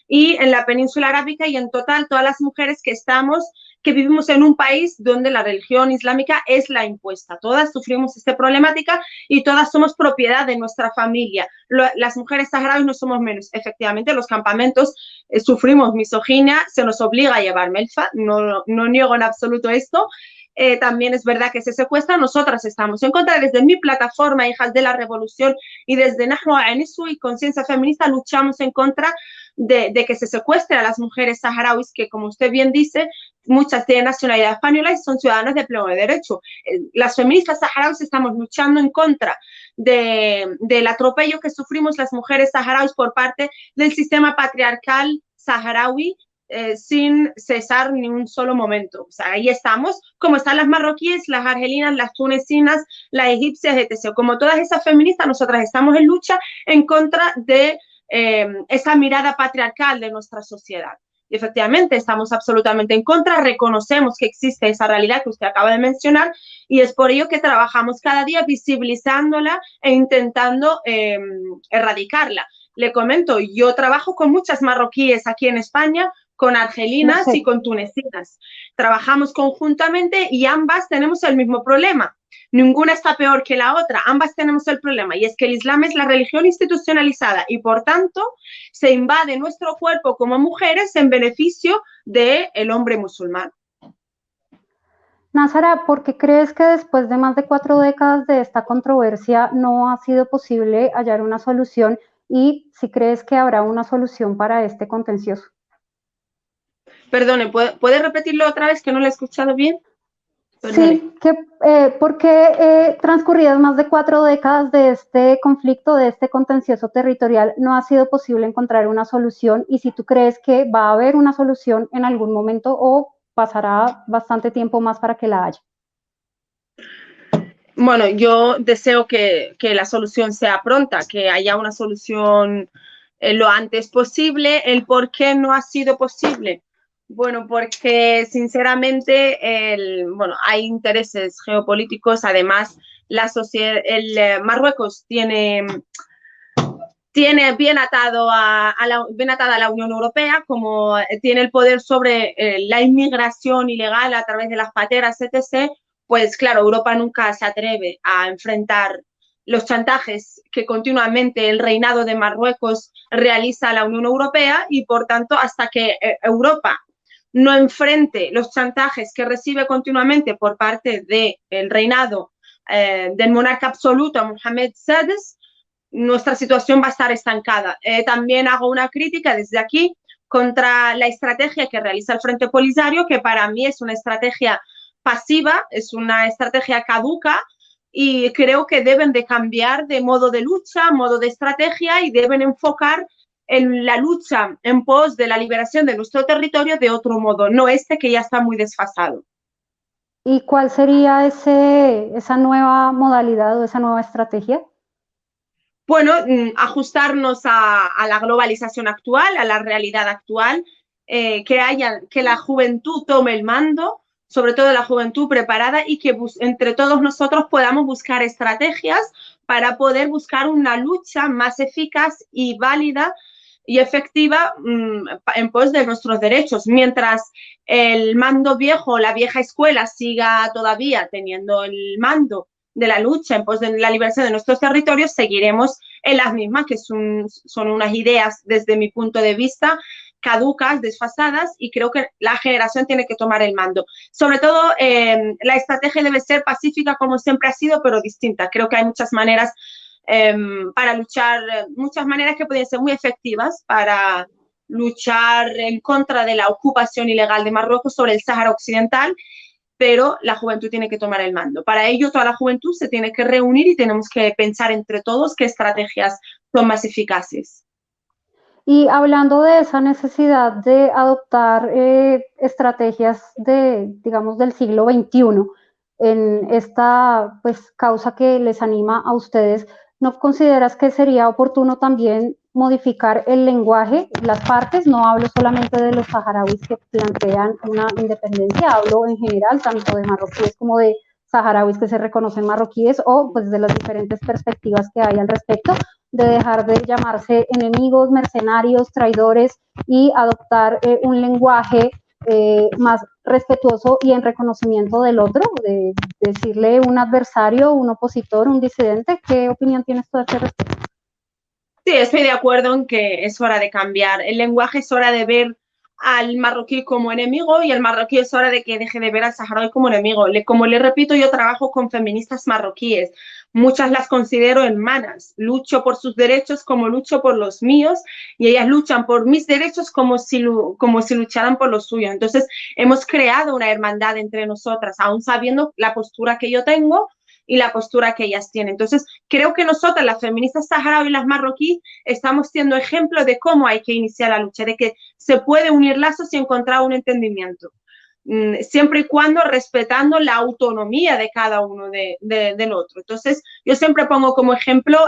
y en la península arábica, y en total todas las mujeres que vivimos en un país donde la religión islámica es la impuesta. Todas sufrimos esta problemática y todas somos propiedad de nuestra familia. Las mujeres saharauis no somos menos. Efectivamente, los campamentos sufrimos misoginia, se nos obliga a llevar melfa, no niego en absoluto esto. También es verdad que se secuestra. Nosotras estamos en contra. Desde mi plataforma Hijas de la Revolución y desde Nahnu Anisu y Conciencia Feminista luchamos en contra de que se secuestre a las mujeres saharauis, que, como usted bien dice, muchas tienen nacionalidad española y son ciudadanas de pleno derecho. Las feministas saharauis estamos luchando en contra del atropello que sufrimos las mujeres saharauis por parte del sistema patriarcal saharaui, sin cesar ni un solo momento. O sea, ahí estamos, como están las marroquíes, las argelinas, las tunecinas, las egipcias, etc. Como todas esas feministas, nosotras estamos en lucha en contra de esa mirada patriarcal de nuestra sociedad. Y efectivamente estamos absolutamente en contra, reconocemos que existe esa realidad que usted acaba de mencionar, y es por ello que trabajamos cada día visibilizándola e intentando erradicarla. Le comento, yo trabajo con muchas marroquíes aquí en España, con argelinas y con tunecinas. Trabajamos conjuntamente y ambas tenemos el mismo problema. Ninguna está peor que la otra, ambas tenemos el problema, y es que el Islam es la religión institucionalizada y por tanto se invade nuestro cuerpo como mujeres en beneficio del hombre musulmán. Nazara, ¿por qué crees que después de más de 4 décadas de esta controversia no ha sido posible hallar una solución y si crees que habrá una solución para este contencioso? Perdone, ¿puede repetirlo otra vez que no lo he escuchado bien? Perdone. Sí, ¿por qué transcurridas más de 4 décadas de este conflicto, de este contencioso territorial, no ha sido posible encontrar una solución? Y si tú crees que va a haber una solución en algún momento o pasará bastante tiempo más para que la haya. Bueno, yo deseo que la solución sea pronta, que haya una solución lo antes posible. ¿El por qué no ha sido posible? Bueno, porque sinceramente hay intereses geopolíticos. Además, Marruecos tiene bien atada a la Unión Europea, como tiene el poder sobre la inmigración ilegal a través de las pateras, etc., pues claro, Europa nunca se atreve a enfrentar los chantajes que continuamente el reinado de Marruecos realiza a la Unión Europea y, por tanto, hasta que Europa no enfrente los chantajes que recibe continuamente por parte del reinado del monarca absoluto, Mohamed VI, nuestra situación va a estar estancada. También hago una crítica desde aquí contra la estrategia que realiza el Frente Polisario, que para mí es una estrategia pasiva, es una estrategia caduca y creo que deben de cambiar de modo de lucha, modo de estrategia y deben enfocar en la lucha en pos de la liberación de nuestro territorio de otro modo, no este que ya está muy desfasado. ¿Y cuál sería esa nueva modalidad o esa nueva estrategia? Bueno, ajustarnos a la globalización actual, a la realidad actual, que la juventud tome el mando, sobre todo la juventud preparada y que entre todos nosotros podamos buscar estrategias para poder buscar una lucha más eficaz y válida y efectiva en pos de nuestros derechos. Mientras el mando viejo, la vieja escuela siga todavía teniendo el mando de la lucha en pos de la liberación de nuestros territorios, seguiremos en las mismas, que son unas ideas, desde mi punto de vista, caducas, desfasadas, y creo que la generación tiene que tomar el mando. Sobre todo, la estrategia debe ser pacífica como siempre ha sido, pero distinta. Creo que hay muchas maneras para luchar, muchas maneras que pueden ser muy efectivas para luchar en contra de la ocupación ilegal de Marruecos sobre el Sáhara Occidental, pero la juventud tiene que tomar el mando. Para ello, toda la juventud se tiene que reunir y tenemos que pensar entre todos qué estrategias son más eficaces. Y hablando de esa necesidad de adoptar estrategias digamos, del siglo XXI, en esta pues, causa que les anima a ustedes, ¿no consideras que sería oportuno también modificar el lenguaje, las partes? No hablo solamente de los saharauis que plantean una independencia, hablo en general tanto de marroquíes como de saharauis que se reconocen marroquíes o pues de las diferentes perspectivas que hay al respecto, de dejar de llamarse enemigos, mercenarios, traidores y adoptar un lenguaje más respetuoso y en reconocimiento del otro, de decirle un adversario, un opositor, un disidente. ¿Qué opinión tienes tú a este respecto? Sí, estoy de acuerdo en que es hora de cambiar el lenguaje, es hora de ver al marroquí como enemigo y el marroquí es hora de que deje de ver al saharaui como enemigo. Como le repito, yo trabajo con feministas marroquíes, muchas las considero hermanas, lucho por sus derechos como lucho por los míos y ellas luchan por mis derechos como si lucharan por los suyos. Entonces hemos creado una hermandad entre nosotras, aún sabiendo la postura que yo tengo y la postura que ellas tienen. Entonces, creo que nosotras, las feministas saharauis y las marroquíes, estamos siendo ejemplo de cómo hay que iniciar la lucha, de que se puede unir lazos y encontrar un entendimiento, siempre y cuando respetando la autonomía de cada uno del otro. Entonces, yo siempre pongo como ejemplo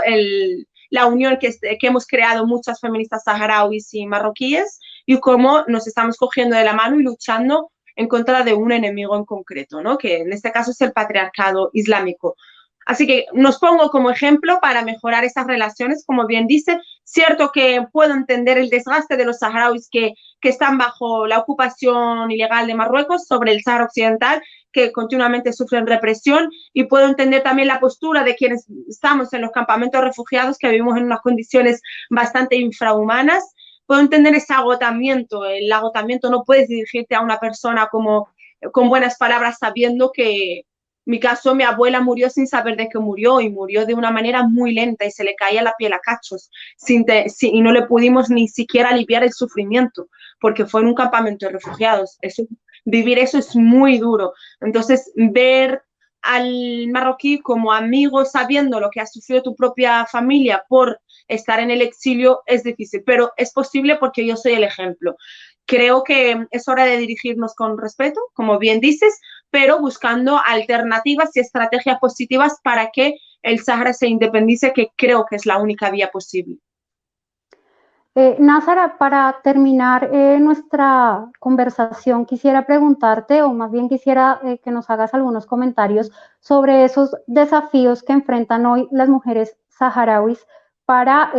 la unión que hemos creado muchas feministas saharauis y marroquíes y cómo nos estamos cogiendo de la mano y luchando en contra de un enemigo en concreto, ¿no? Que en este caso es el patriarcado islámico. Así que nos pongo como ejemplo para mejorar esas relaciones, como bien dice. Cierto que puedo entender el desgaste de los saharauis que están bajo la ocupación ilegal de Marruecos sobre el Sáhara Occidental, que continuamente sufren represión, y puedo entender también la postura de quienes estamos en los campamentos refugiados, que vivimos en unas condiciones bastante infrahumanas. Puedo entender ese agotamiento. El agotamiento no puedes dirigirte a una persona como con buenas palabras, sabiendo que mi caso, mi abuela murió sin saber de qué murió y murió de una manera muy lenta y se le caía la piel a cachos y no le pudimos ni siquiera aliviar el sufrimiento porque fue en un campamento de refugiados. Vivir eso es muy duro. Entonces, ver al marroquí como amigo sabiendo lo que ha sufrido tu propia familia por estar en el exilio es difícil, pero es posible porque yo soy el ejemplo. Creo que es hora de dirigirnos con respeto, como bien dices, pero buscando alternativas y estrategias positivas para que el Sáhara se independice, que creo que es la única vía posible. Nazara, para terminar nuestra conversación, quisiera preguntarte, o más bien quisiera que nos hagas algunos comentarios sobre esos desafíos que enfrentan hoy las mujeres saharauis para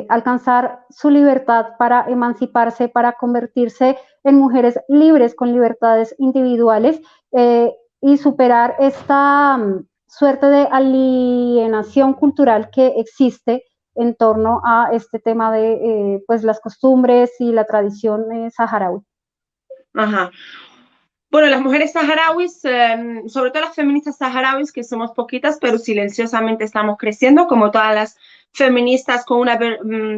alcanzar su libertad, para emanciparse, para convertirse en mujeres libres con libertades individuales y superar esta suerte de alienación cultural que existe en torno a este tema de pues las costumbres y la tradición saharaui. Ajá. Bueno, las mujeres saharauis, sobre todo las feministas saharauis, que somos poquitas, pero silenciosamente estamos creciendo, como todas las feministas con una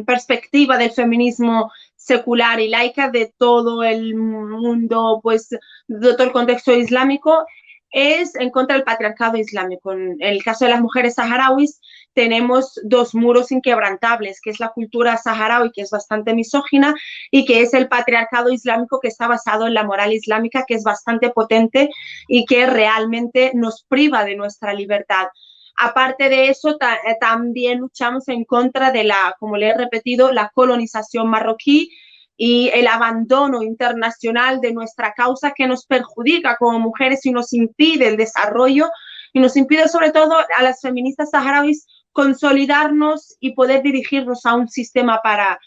perspectiva del feminismo secular y laica de todo el mundo, pues de todo el contexto islámico, es en contra del patriarcado islámico. En el caso de las mujeres saharauis, tenemos dos muros inquebrantables, que es la cultura saharaui, que es bastante misógina, y que es el patriarcado islámico, que está basado en la moral islámica, que es bastante potente y que realmente nos priva de nuestra libertad. Aparte de eso, también luchamos en contra de la, como le he repetido, la colonización marroquí y el abandono internacional de nuestra causa, que nos perjudica como mujeres y nos impide el desarrollo y nos impide sobre todo a las feministas saharauis consolidarnos y poder dirigirnos a un sistema para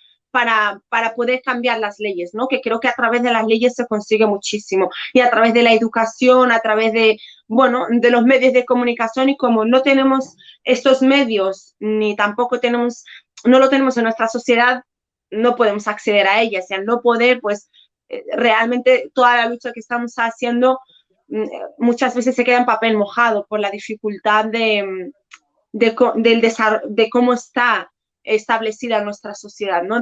poder cambiar las leyes, ¿no? Que creo que a través de las leyes se consigue muchísimo y a través de la educación, a través de, bueno, de los medios de comunicación, y como no tenemos estos medios ni tampoco no lo tenemos en nuestra sociedad, no podemos acceder a ellas, y al no poder, pues realmente toda la lucha que estamos haciendo muchas veces se queda en papel mojado por la dificultad de cómo está establecida nuestra sociedad, ¿no?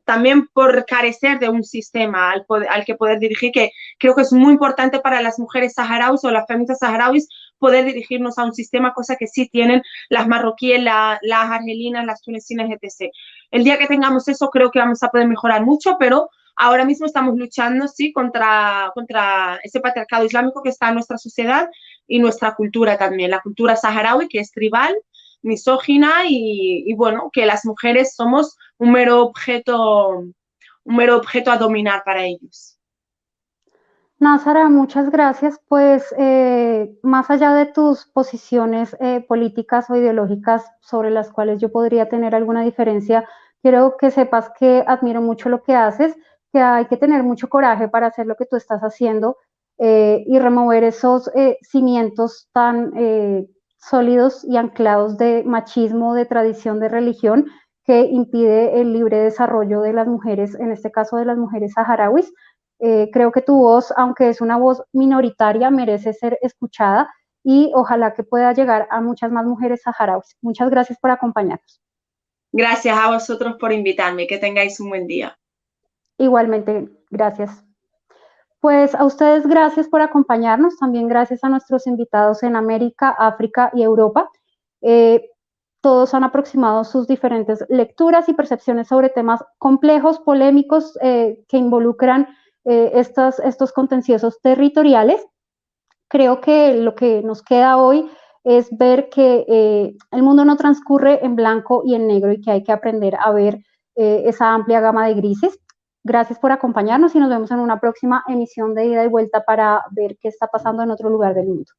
También por carecer de un sistema al que poder dirigir, que creo que es muy importante para las mujeres saharauis o las feministas saharauis poder dirigirnos a un sistema, cosa que sí tienen las marroquíes, las argelinas, las tunecinas, etc. El día que tengamos eso, creo que vamos a poder mejorar mucho, pero ahora mismo estamos luchando, sí, contra ese patriarcado islámico que está en nuestra sociedad y nuestra cultura también, la cultura saharaui, que es tribal, misógina y bueno, que las mujeres somos un mero objeto a dominar para ellos. Nazara, muchas gracias. Pues más allá de tus posiciones políticas o ideológicas sobre las cuales yo podría tener alguna diferencia, quiero que sepas que admiro mucho lo que haces, que hay que tener mucho coraje para hacer lo que tú estás haciendo y remover esos cimientos tan sólidos y anclados de machismo, de tradición, de religión, que impide el libre desarrollo de las mujeres, en este caso de las mujeres saharauis. Creo que tu voz, aunque es una voz minoritaria, merece ser escuchada y ojalá que pueda llegar a muchas más mujeres saharauis. Muchas gracias por acompañarnos. Gracias a vosotros por invitarme. Que tengáis un buen día. Igualmente, gracias. Pues a ustedes gracias por acompañarnos, también gracias a nuestros invitados en América, África y Europa. Todos han aproximado sus diferentes lecturas y percepciones sobre temas complejos, polémicos, que involucran estos contenciosos territoriales. Creo que lo que nos queda hoy es ver que el mundo no transcurre en blanco y en negro y que hay que aprender a ver esa amplia gama de grises. Gracias por acompañarnos y nos vemos en una próxima emisión de Ida y Vuelta para ver qué está pasando en otro lugar del mundo.